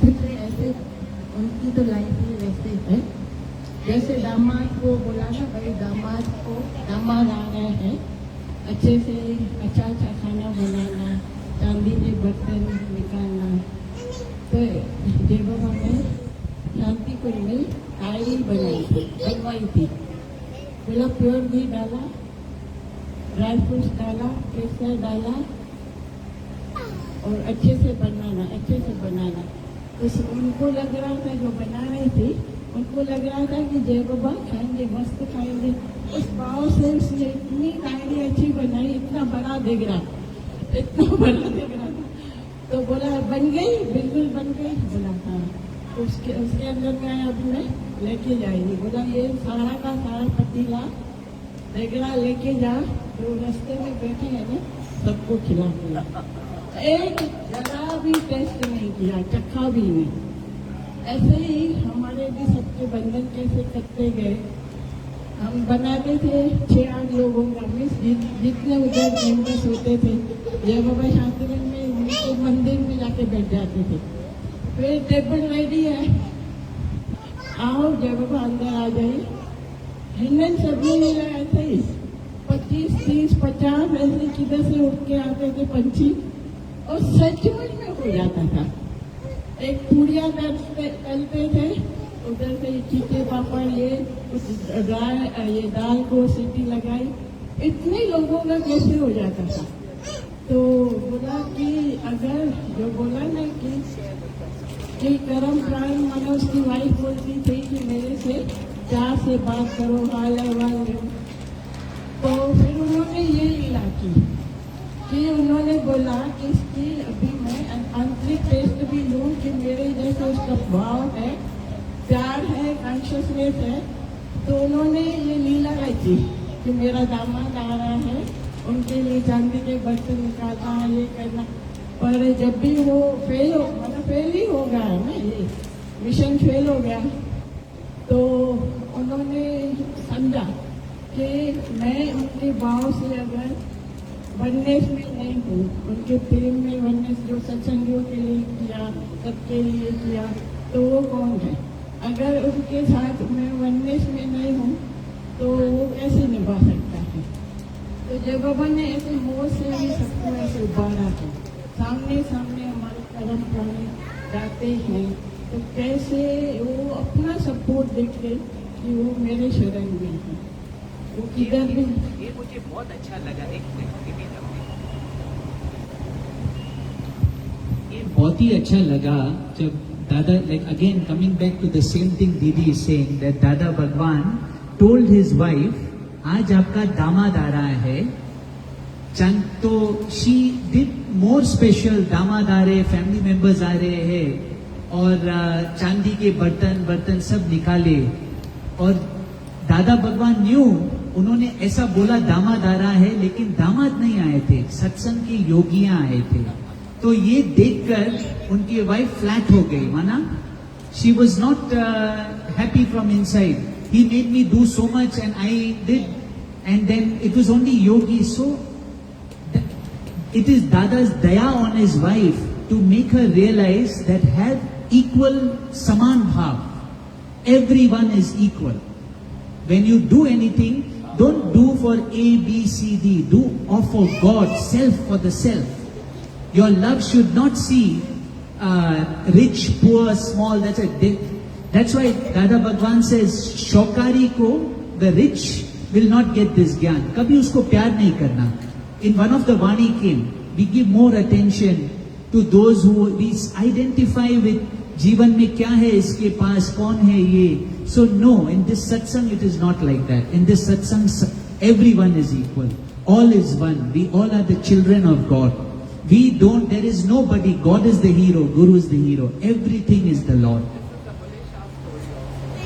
फिर ऐसे उनकी तो लाइफ में वैसे है, जैसे दामाद को बोला ना भाई दामाद आ रहे हैं, अच्छे से अच्छा खाना बनाना, चांदी के बर्तन निकालना। तो जय बाबा ने शांति कुंज में थाली बनवाई थी। बोला प्योर घी डाला, ड्राई फ्रूट्स डाला, केसर डाला और अच्छे से बनाना। तो उनको लग रहा था, जो बना रही थी उनको लग रहा था कि जय बाबा खाएंगे, मस्त खाएंगे। उस भाव से उसने इतनी कहानी अच्छी बनाई, इतना बड़ा दिख रहा था। तो बोला बन गई, बिल्कुल बन गई। बोला हाँ। उसके अंदर में अब मैं लेके जाएगी। बोला ये सारा का सारा पतीला देगड़ा लेके जा, तो रास्ते में बैठे हैं ना सबको खिला दिया। एक जरा भी टेस्ट नहीं किया, चखा भी नहीं। ऐसे ही हमारे भी सबके बंधन कैसे करते गए। हम बनाते थे 6-8 लोगों का मिस, जितने उधर मेंबर्स होते थे जय बाबा शांतिवन में उनके मंदिर में जाके बैठ जाते थे। फिर टेबल रेडी है, आओ जय बाबा अंदर आ जाइए। हिंदन सभी ने ऐसे ही 25, 30, 50 ऐसे किधर से उठ के आते थे पंछी, और सचमुच में हो जाता था। एक पूड़िया तलते थे, उधर से चीचे पापड़ ये दाल को सीटी लगाई, इतने लोगों का कैसे हो जाता था। तो बोला कि अगर जो बोला ना कि करम प्राण मनोज की वाइफ बोलती थी कि मेरे से चार से बात करो, हाल अहवाल लो। तो फिर उन्होंने ये लीला की कि उन्होंने बोला कि इसकी अभी मैं आंतरिक टेस्ट भी लूँ कि मेरे जैसे उसका भाव है, प्यार है, कॉन्शियसनेस है। तो उन्होंने ये लीला रची कि मेरा दामाद आ रहा है, उनके लिए चांदी के बर्तन निकालना, ये करना। पर जब भी वो फेल ही हो गया है ना, ये मिशन फेल हो गया। तो उन्होंने समझा कि मैं उनके भाव से अगर वननेस में नहीं हूँ, उनके प्रेम में वननेस जो सत्संगियों के लिए किया, सबके लिए किया, तो वो कौन है। अगर उनके साथ मैं वननेस में नहीं हूँ तो वो कैसे निभा सकता है। तो जय बाबा ने ऐसे मोह से ही सबको ऐसे उबारा है। सामने हमारे कर्म प्राणी जाते हैं तो कैसे वो अपना सपोर्ट देखते कि वो मेरे शरण में है, वो किधर भी। ये मुझे बहुत अच्छा लगा। ये बहुत ही अच्छा लगा जब दादा, like again coming back to the same thing Didi is saying, that Dada Bhagwan told his wife, आज आपका दामाद आ रहा है। तो she did more special, दामाद आ रहे, फैमिली मेंबर्स आ रहे हैं, और चांदी के बर्तन सब निकाले। और दादा भगवान न्यू, उन्होंने ऐसा बोला दामाद आ रहा है, लेकिन दामाद नहीं आए थे, सत्संग के योगियां आए थे। तो ये देखकर उनकी वाइफ फ्लैट हो गई, माना she was not happy from inside. He made me do so much and I did, and then it was only yogi. So it is Dada's daya on his wife to make her realize that have equal saman bhav. Everyone is equal. When you do anything, don't do for A, B, C, D. Do for God, self for the self. Your love should not see rich, poor, small. That's why Dada Bhagwan says, Shokari ko, the rich will not get this gyan. Kabhi usko pyar nahi karna. In one of the Vani came, we give more attention to those who we identify with. जीवन में क्या है इसके पास, कौन है ये. So no, in this satsang it is not like that. In this satsang, everyone is equal. All is one. We all are the children of God. We don't, there is nobody. God is the hero, Guru is the hero. Everything is the Lord.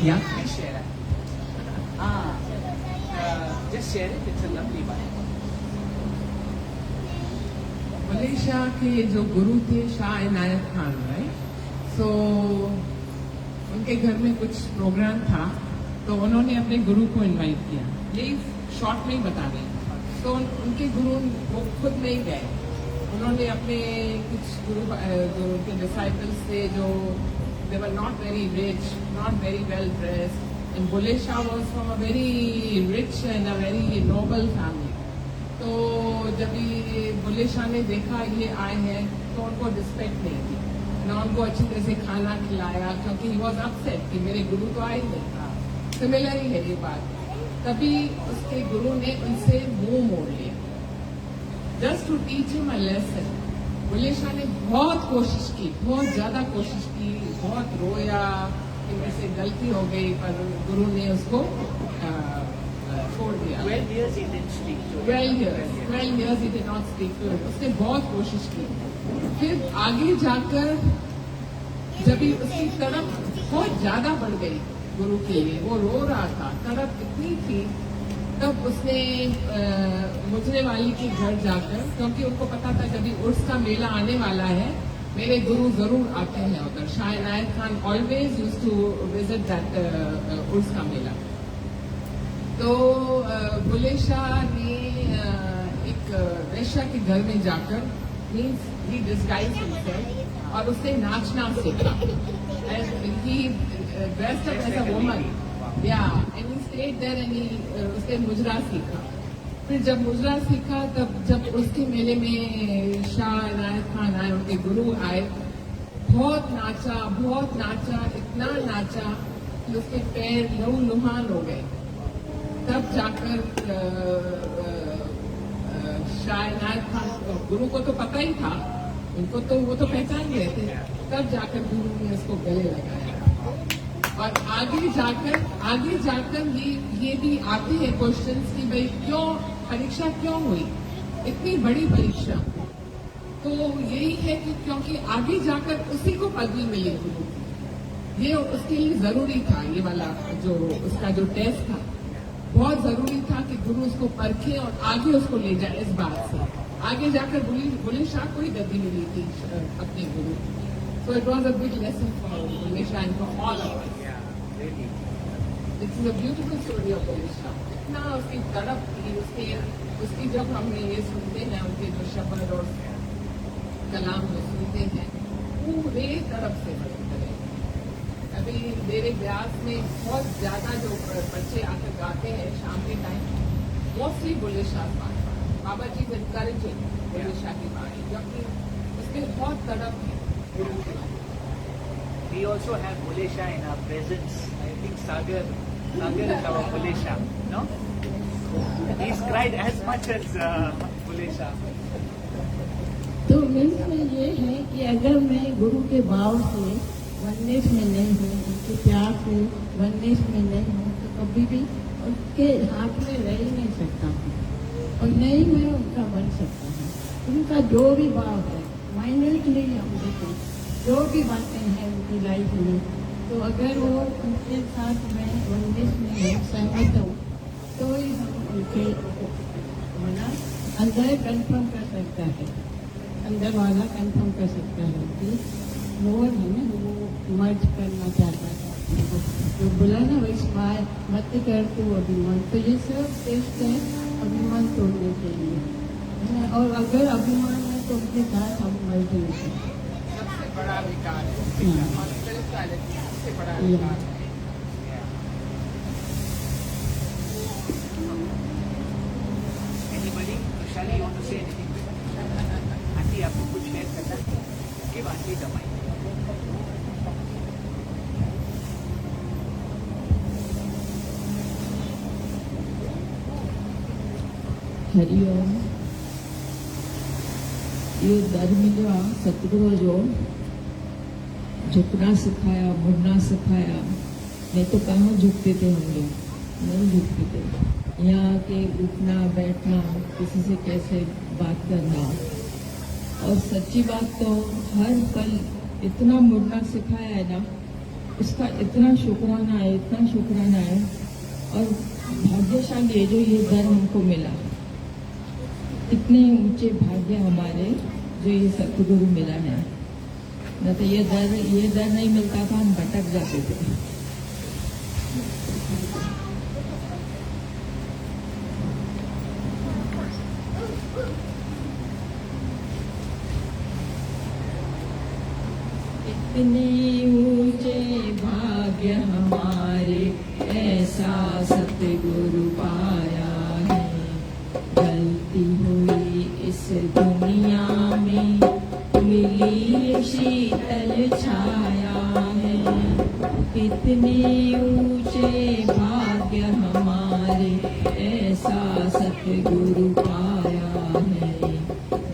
Yeah, please share it. Just share it. It's a lovely one. Malaysia के जो गुरु थे Shah Inayat Khan, right, सो उनके घर में कुछ programme था, तो उन्होंने अपने गुरु को इनवाइट किया। ये शॉर्ट में ही बता रही। तो उनके गुरु वो खुद नहीं गए, उन्होंने अपने कुछ गुरु जो उनके डिसाइपल्स थे जो they were not very rich, not very well dressed, and Bulleh Shah was from a very rich and a very noble family. तो जब ये बुले शाह ने देखा ये आए हैं तो उनको रिस्पेक्ट नहीं थी, ना उनको अच्छी तरह से खाना खिलाया, क्योंकि ही वॉज अपसेट कि मेरे गुरु तो आए नहीं था। सिमिलर ही है ये बात। तभी उसके गुरु ने उनसे मुंह मोड़ लिया, just to teach him a lesson. Bulleh Shah ने बहुत कोशिश की, बहुत ज्यादा कोशिश की, बहुत रोया कि मेरे से गलती हो गई, पर गुरु ने उसको छोड़ दिया। 12 years he didn't speak to him. 12 years he did not speak to him. उसने बहुत कोशिश की। फिर आगे जाकर जब ही उसकी तड़प बहुत ज्यादा बढ़ गई गुरु के लिए, वो रो रहा था, तड़प इतनी थी, तब उसने मुजरे वाली के घर जाकर, क्योंकि उनको पता था जब भी उर्स का मेला आने वाला है मेरे गुरु जरूर आते हैं उधर। Shah Inayat Khan always used to visit that उर्स का मेला। तो बुले शाह ने एक वेश्या के घर में जाकर, मीन्स ही डिस्गाइज हिमसेल्फ, और उससे नाचना सीखा। And he dressed up as a woman, या and he stayed there and उसने मुजरा सीखा। फिर जब मुजरा सीखा तब जब उसके मेले में शाह इनायत खान आए, उनके गुरु आए, बहुत नाचा, इतना नाचा कि उसके पैर लहूलुहान हो गए। तब जाकर शाह इनायत खान, गुरु को तो पता ही था, उनको तो वो तो पहचान गए थे, तब जाकर गुरु ने उसको गले लगाया। और आगे जाकर ये भी आते हैं क्वेश्चंस कि भाई क्यों परीक्षा क्यों हुई, इतनी बड़ी परीक्षा। तो यही है कि क्योंकि आगे जाकर उसी को पदवी मिली गुरु की, ये उसके लिए जरूरी था। ये वाला जो उसका जो टेस्ट था बहुत जरूरी था कि गुरु उसको परखे और आगे उसको ले जाए। इस बात से आगे जाकर बुले शाह को ही गद्दी मिली थी अपने गुरु। So it was a big lesson for Bulleh Shah and for all of us. This is a beautiful story of Bulleh Shah. इतना उसकी तड़प थी, उसकी जब हम ये सुनते हैं, उनके जो शब्द और कलाम जो सुनते हैं, पूरे तड़प से बढ़ते हैं। अभी मेरे ब्यास में बहुत ज्यादा जो बच्चे आकर गाते हैं शाम के टाइम, मोस्टली बुले शाह बाबा जी एनकरेजिंग बुले शाह की बाणी, क्योंकि उसमें बहुत तड़प है गुरु के बारे में। We also have Bulle Shah in our presence. I think Sagar is our Bulle Shah, no? He's cried as much as Bulle Shah. तो मीन्स में ये है कि अगर मैं गुरु के भाव से वननेस में नहीं हूँ, उनके प्यार से वननेस में नहीं हूँ, तो कभी भी उनके हाथ में रह ही नहीं सकता हूँ, और नहीं मैं उनका बन सकता हूँ। उनका जो भी भाव है, माइनरली हम देखें, जो भी बातें हैं उनकी लाइफ में, तो अगर वो उनके साथ मैं वननेस में सहमत हूँ, तो ही हम उनके मना अंदर कंफर्म कर सकता है, अंदर वाला कंफर्म कर सकता है कि वो है ना, वो मर्ज करना चाहता है। तो बोला ना वही स्माइल मत कर तू अभिमान, तो ये सब टेस्ट है अभिमान तोड़ने के लिए, है ना। और अगर अभिमान है तो उनके साथ हम मर्ज नहीं सकते। सबसे बड़ा विकार है और स्पिरिचुअलिटी सबसे बड़ा विकार है। Anybody? Shall you want to say anything? Aunty आपको कुछ शेयर करना है? Give aunty the mic. Hariom. ये धर्म जो सतगुरु जो झुकना सिखाया, मुड़ना सिखाया, नहीं तो कहाँ झुकते थे हम लोग, नहीं झुकते थे। यहाँ के उठना बैठना, किसी से कैसे बात करना, और सच्ची बात तो हर पल इतना मुड़ना सिखाया है ना, उसका इतना शुक्राना है, इतना शुक्राना है। और भाग्यशाली है जो ये धर्म हमको मिला, इतने ऊंचे भाग्य हमारे जो ये सतगुरु मिला है, न तो ये दर नहीं मिलता था, हम भटक जाते थे। इतने ऊंचे भाग्य हमारे, ऐसा सतगुरु पाया है। जलती हुई इस दुनिया में मिली शीतल छाया है। कितने ऊंचे भाग्य हमारे, ऐसा सतगुरु पाया है।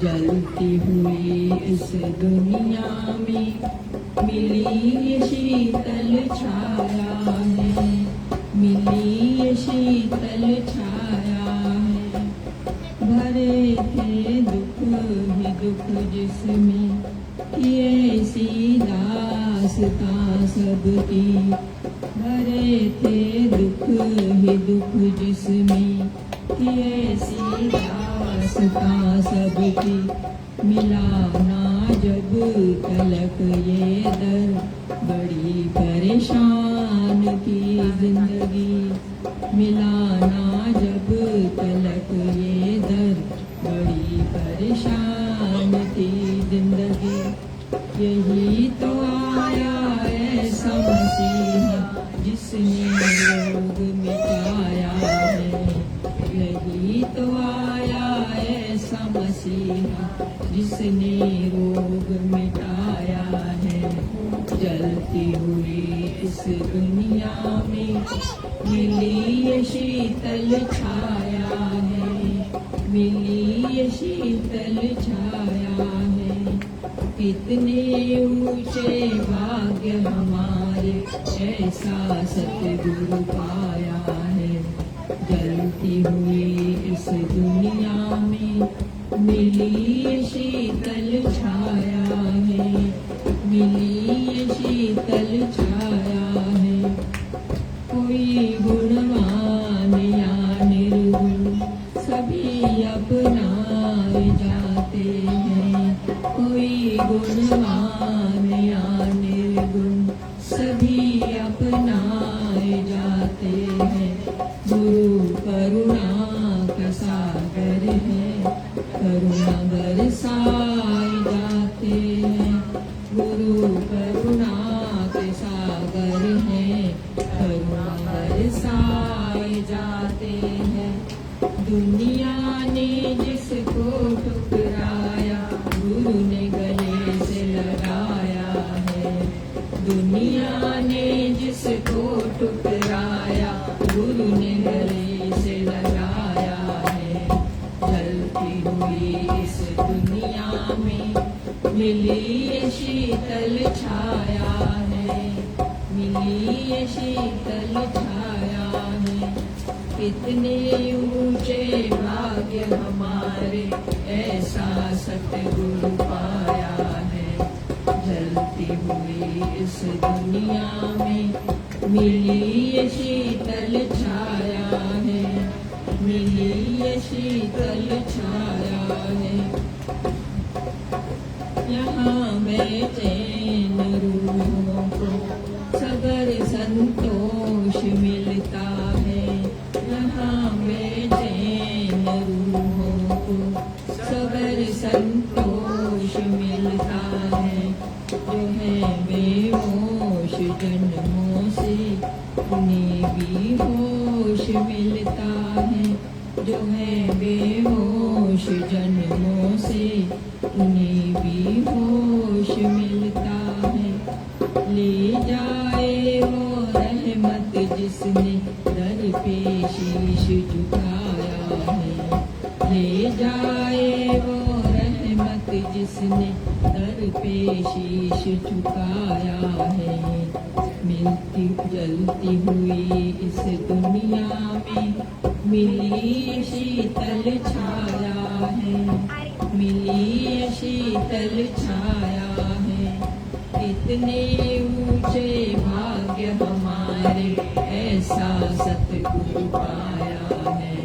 जलती हुई इस दुनिया में मिली शीतल छाया है, मिली शीतल छाया है। भरे थे दुख ही दुख जिसमें, ये सी दास्तां सबकी। भरे थे दुख ही दुख जिसमें, ये सी दास्तां सबकी। मिला ना जब तलक ये दर, बड़ी परेशान की जिंदगी। मिला ना जब तलक ये दर, बड़ी परेशान थी जिंदगी। यही तो आया ऐसा मसीहा, जिसने रोग मिटाया है। यही तो आया ऐसा मसीहा, जिसने रोग मिटाया है। जलती हुई इस दुनिया में मिली ये शीतल छाया है, मिली ये शीतल छाया है। कितने ऊंचे भाग्य हमारे, ऐसा सतगुरु पाया है। जलती हुई इस दुनिया में मिली शीतल छाया है, मिली शीतल छाया है। कोई गुणवान या निर्गुण, सभी अपनाए जाते हैं। कोई गुणवान या निर्गुण, सभी अपनाए जाते हैं। गुरु करुणा का सागर है, करुणा बरसाए जाते हैं। गुरु करुणा के सागर हैं, करुणा बरसाए जाते हैं। दुनिया ने जिसको ठुकराया, गुरु ने गले से लगाया है। दुनिया ने जिसको ठुकराया, गुरु ने गले से लगाया है। जलती हुई इस दुनिया में मिली ये शीतल छाया है, मिली ये शीतल छाया है। कितने ऊंचे भाग्य हमारे, ऐसा सतगुरु पाया है। जलती हुई इस दुनिया में मिली ये शीतल छाया है, मिली ये शीतल छाया है। यहाँ बेचैन रूहों को सबर संतोष मिलता है। यहाँ बेचैन रूहों को सबर संतोष मिलता है। जो है बेहोश जन्मों से, उन्हें भी होश मिलता है। जो है बेहोश जन्मों से, उन्हें भी होश मिलता है। ले जाए वो रहमत जिसने दर पे शीश झुकाया है। ले जाए वो रहमत जिसने दर पे शीश झुकाया है। मिलती जलती हुई इस दुनिया में मिली शीतल छाया है, मिली शीतल छाया है। इतने ऊंचे भाग्य हमारे, ऐसा सतगुरु पाया है।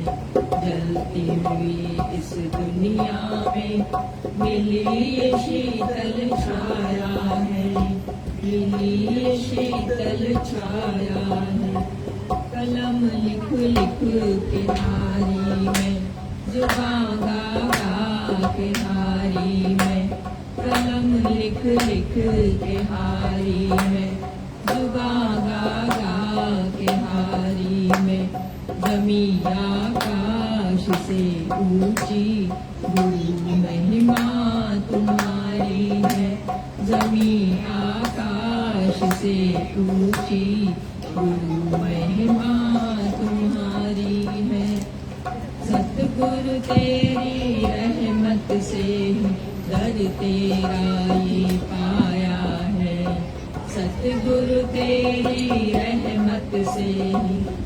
जलती हुई इस दुनिया में मिली शीतल छाया है, मिली शीतल छाया है। कलम लिख लिख के नारी में, जुबां गा गा के नारी में। कलम लिख लिख के हारी है, जुगा गा गा के हारी में, जमीन आकाश से ऊंची गुरु महिमा तुम्हारी है, जमीन आकाश से ऊंची गुरु महिमा तुम्हारी है। सतगुरु तेरी रहमत से दर तेरा ये पाया है, सतगुरु तेरी रहमत से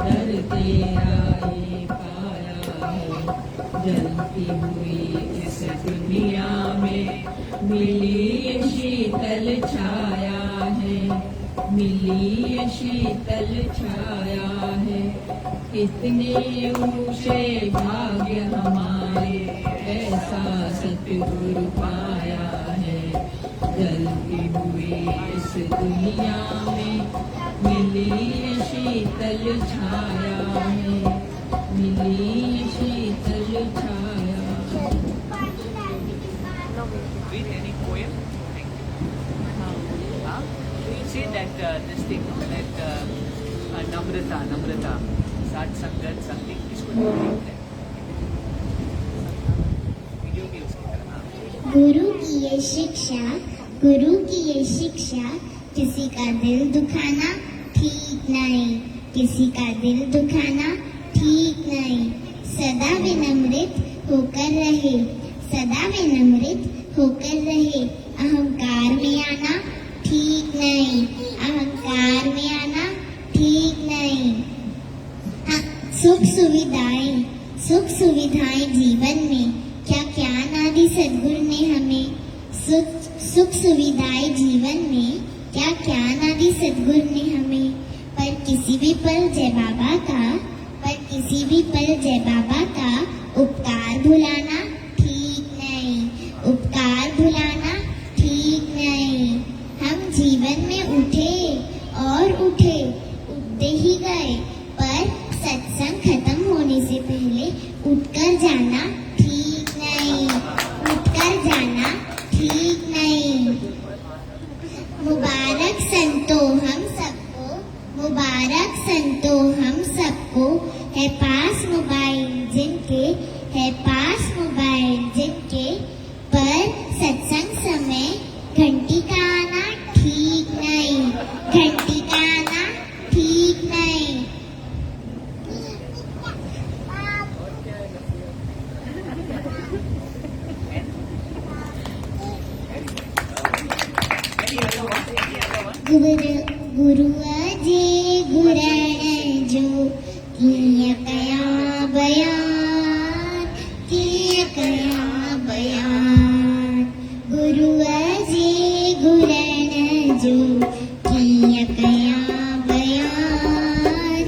दर तेरा ये पाया है। जलती हुई इस दुनिया में मिली शीतल छाया है, मिली शीतल छाया है। कितने ऊंचे भाग्य हमारे, ऐसा सतगुरु पाया है। जलती हुई इस दुनिया में मिली शीतल छाया है, मिली शीतल छाया। Read any poem? Thank you. Huh? You say that this thing, that Namrata, Sat Sangat, something, इसको नहीं लिखते वीडियो की उसकी तरह। हाँ। गुरु की ये शिक्षा, गुरु की ये शिक्षा, किसी का दिल दुखाना ठीक नहीं, किसी का दिल दुखाना ठीक नहीं। सदा विनम्रित होकर रहे, सदा विनम्रित होकर रहे। अहंकार में आना ठीक नहीं, अहंकार में आना ठीक नहीं। सुख सुविधाएं, सुख सुविधाएं जीवन में क्या क्या ना दी सद्गुरु ने हमें। सुख सुविधाएं जीवन में क्या क्या ना दी सद्गुरु ने हमें। पर किसी भी पल जय बाबा का, पर किसी भी पल जय बाबा का उपकार भुलाना ठीक नहीं, उपकार भुलाना ठीक नहीं। हम जीवन में उठे और उठे, उठते ही गए, पर सत्संग खत्म होने से पहले उठकर जाना ठीक नहीं, उठकर जाना ठीक नहीं। मुबारक संतो हम सबको, मुबारक संतो हम सबको, है पास मोबाइल जिनके, है पास मोबाइल जिनके, पर सत्संग समय घंटी का आना ठीक नहीं, घंटी का आना ठीक नहीं। गुरु अजे गुरण जो किया कया बयान, किया कया बयान। गुरु अजे गुरण जो किया कया बयान,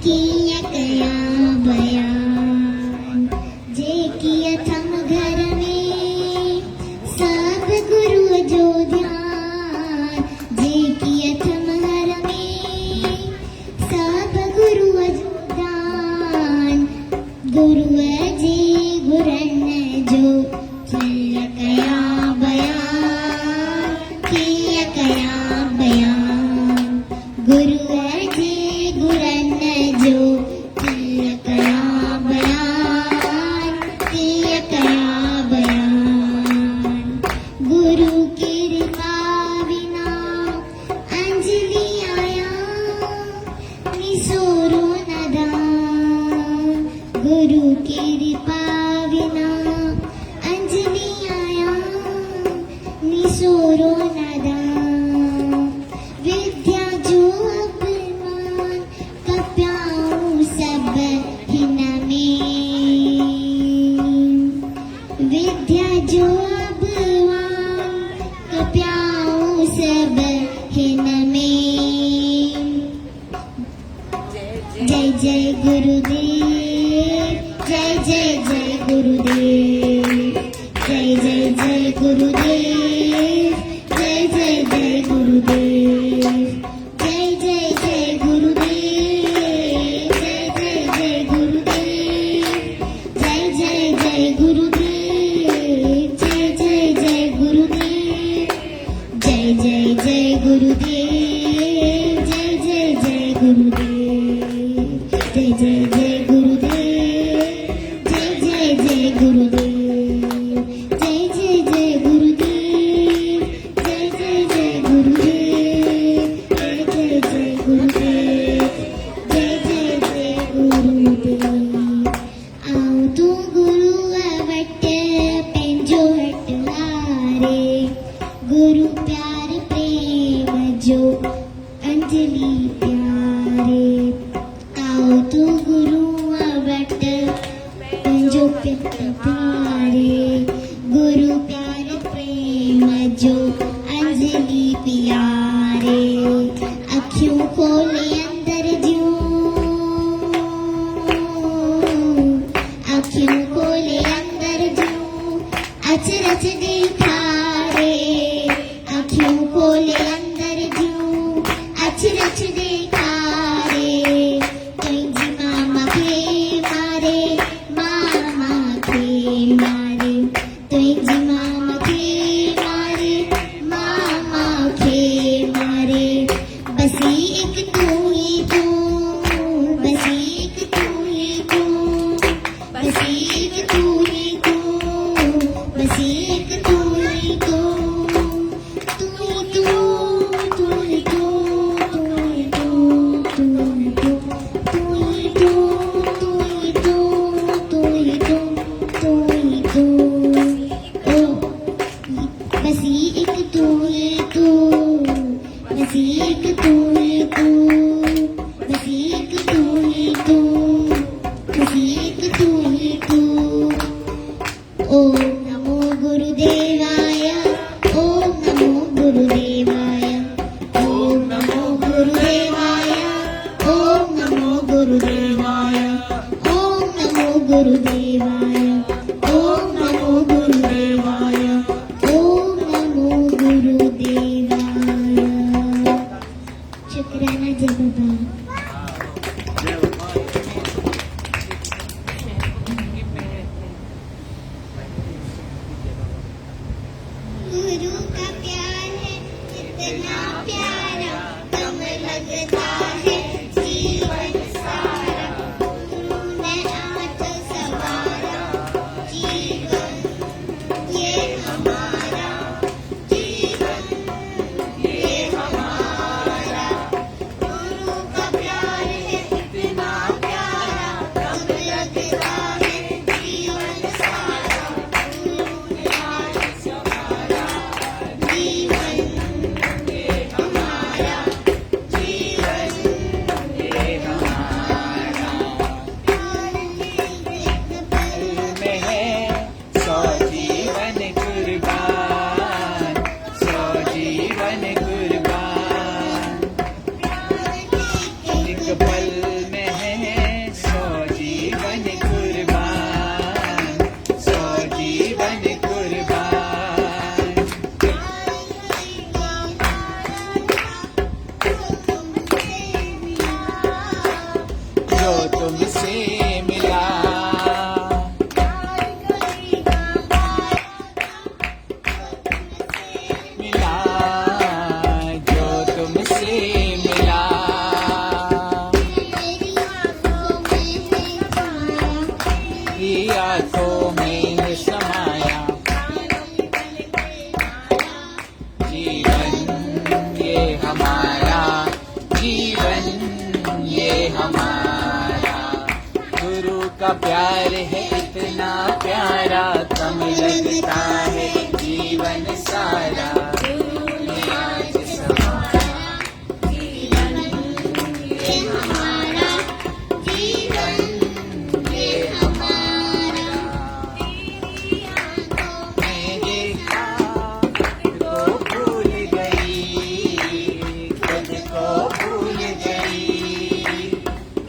किया कया बयान। जे किया थम घर में सब गुरु जो ध्यान, जे किया थम घर में सब गुरु जो ध्यान। गुरु अजे गुरन जो किया कया बयान, किया कया बयान। गुरु अजे गुरन जो किया कया बयान, किया कया बयान। गुरु कृपा बिना अंजलि आया निसोरो नदान। गुरु कृपा बिना अंजलि आया निसोरो नदान। विद्या जो अपमान कप्याऊं सब हिन में, विद्या जो अपमान कप्याऊं सब हिन में। जय जय गुरुदेव, जय जय जय गुरुदेव, जय जय जय गुरुदेव, जय जय जय गुरुदेव, जय जय जय गुरुदेव, जय जय जय गुरुदेव, जय जय जय गुरुदेव, जय जय जय गुरुदेव, जय जय जय गुरुदेव, जय जय जय गुरुदेव, जय जय जय गुरुदेव, जय जय जय गुरुदेव, जय जय जय गुरुदेव, जय जय जय गुरुदेव, जय जय जय गुरुदेव, जय जय जय गुरुदेव। आओ तू गुरु अवट पंहिंजो हटवारे, गुरु प्यार प्रेम जो अंजलि प्यारे। आओ तू गुरु अवट पंहिंजो प्यारे, गुरु प्यार प्रेम जो अंजलि प्यारे। अखियूं खोले अंदर जूं, अखियूं खोले अंदर जूं अचरज ॾेखारे। अखियूं खोले अंदर जूं अचरज ॾेखारे। तुंहिंजी मामा खे मारे, मामा खे मारे, तुंहिंजी मामा खे मारे, मामा खे मारे। बसी एक तू ही तू, बसी एक तू ही तू, बसी एक तू ही तू, बसी एक तू ही तू, तू ही तू, तू ही तू, तू ही तू, तू ही तू, तू ही तू, तू ही तू, तू ही तू, तू ही तू। ओ बसी एक तू ही तू, बसी एक तू ही तू, बसी एक तू ही तू, बसी एक तू ही तू। ओम नमो गुरुदेवाय, ओम नमो गुरुदेवाय, ओम नमो गुरुदेवाय, ओम नमो गुरुदेवाय, ओम नमो गुरुदेवाय, ओम नमो गुरुदेवाय, ओम नमो गुरुदेवाय। शुक्राना जय बाबा। गुरु का प्यार है इतना प्यारा, कम लगता है जीवन सारा। गुरु ने हाथ संवारा जीवन ये हमारा, जीवन ये हमारा। गुरु का प्यार है इतना प्यारा, कम लगता है जीवन सारा। गुरु ने हाथ संवारा जीवन ये हमारा, जीवन ये हमारा। प्यार एक पल में है 100 जीवन कुर्बान, 100 जीवन कुर्बान। एक पल में है 100 जीवन कुर्बान, 100 जीवन कुर्बान। जो तुमसे मिला, मिला, जो तुमसे मिला। ये आंखों में है समाया, जीवन ये हमारा, जीवन ये हमारा। गुरु का प्यार है इतना प्यारा, कम लगता है जीवन सारा। आज समारा, जीवन ये हमारा, जीवन ये हमारा। मैं देखा तो भूल गई, खुद को भूल गई।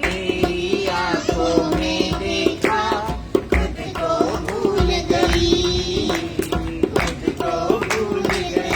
तेरी आंखों में देखा, खुद को भूल गई, खुद को भूल गई।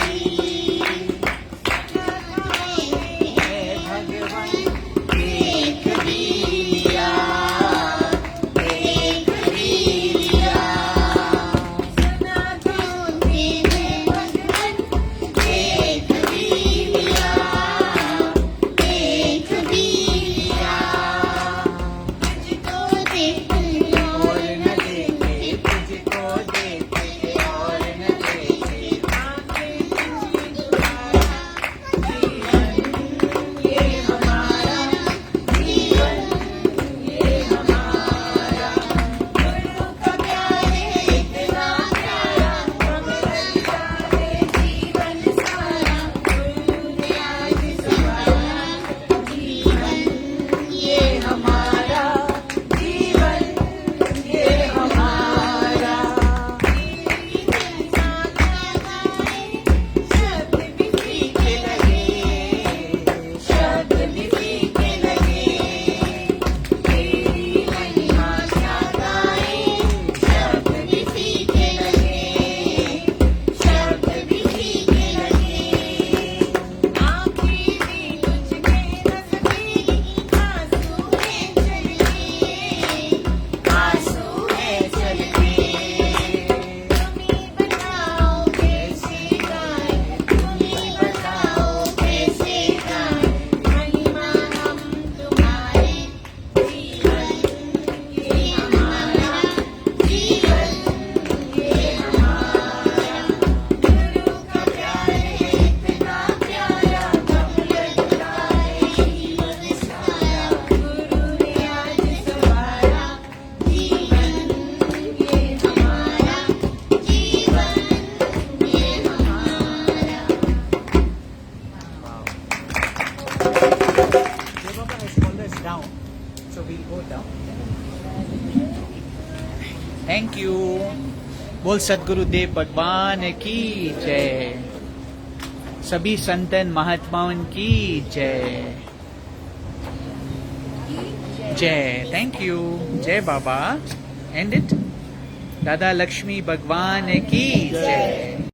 Thank you. बोल सदगुरुदेव भगवान की जय, सभी संतन महात्माओं की जय जय। Thank you. जय बाबा। And it. दादा लक्ष्मी भगवान की जय।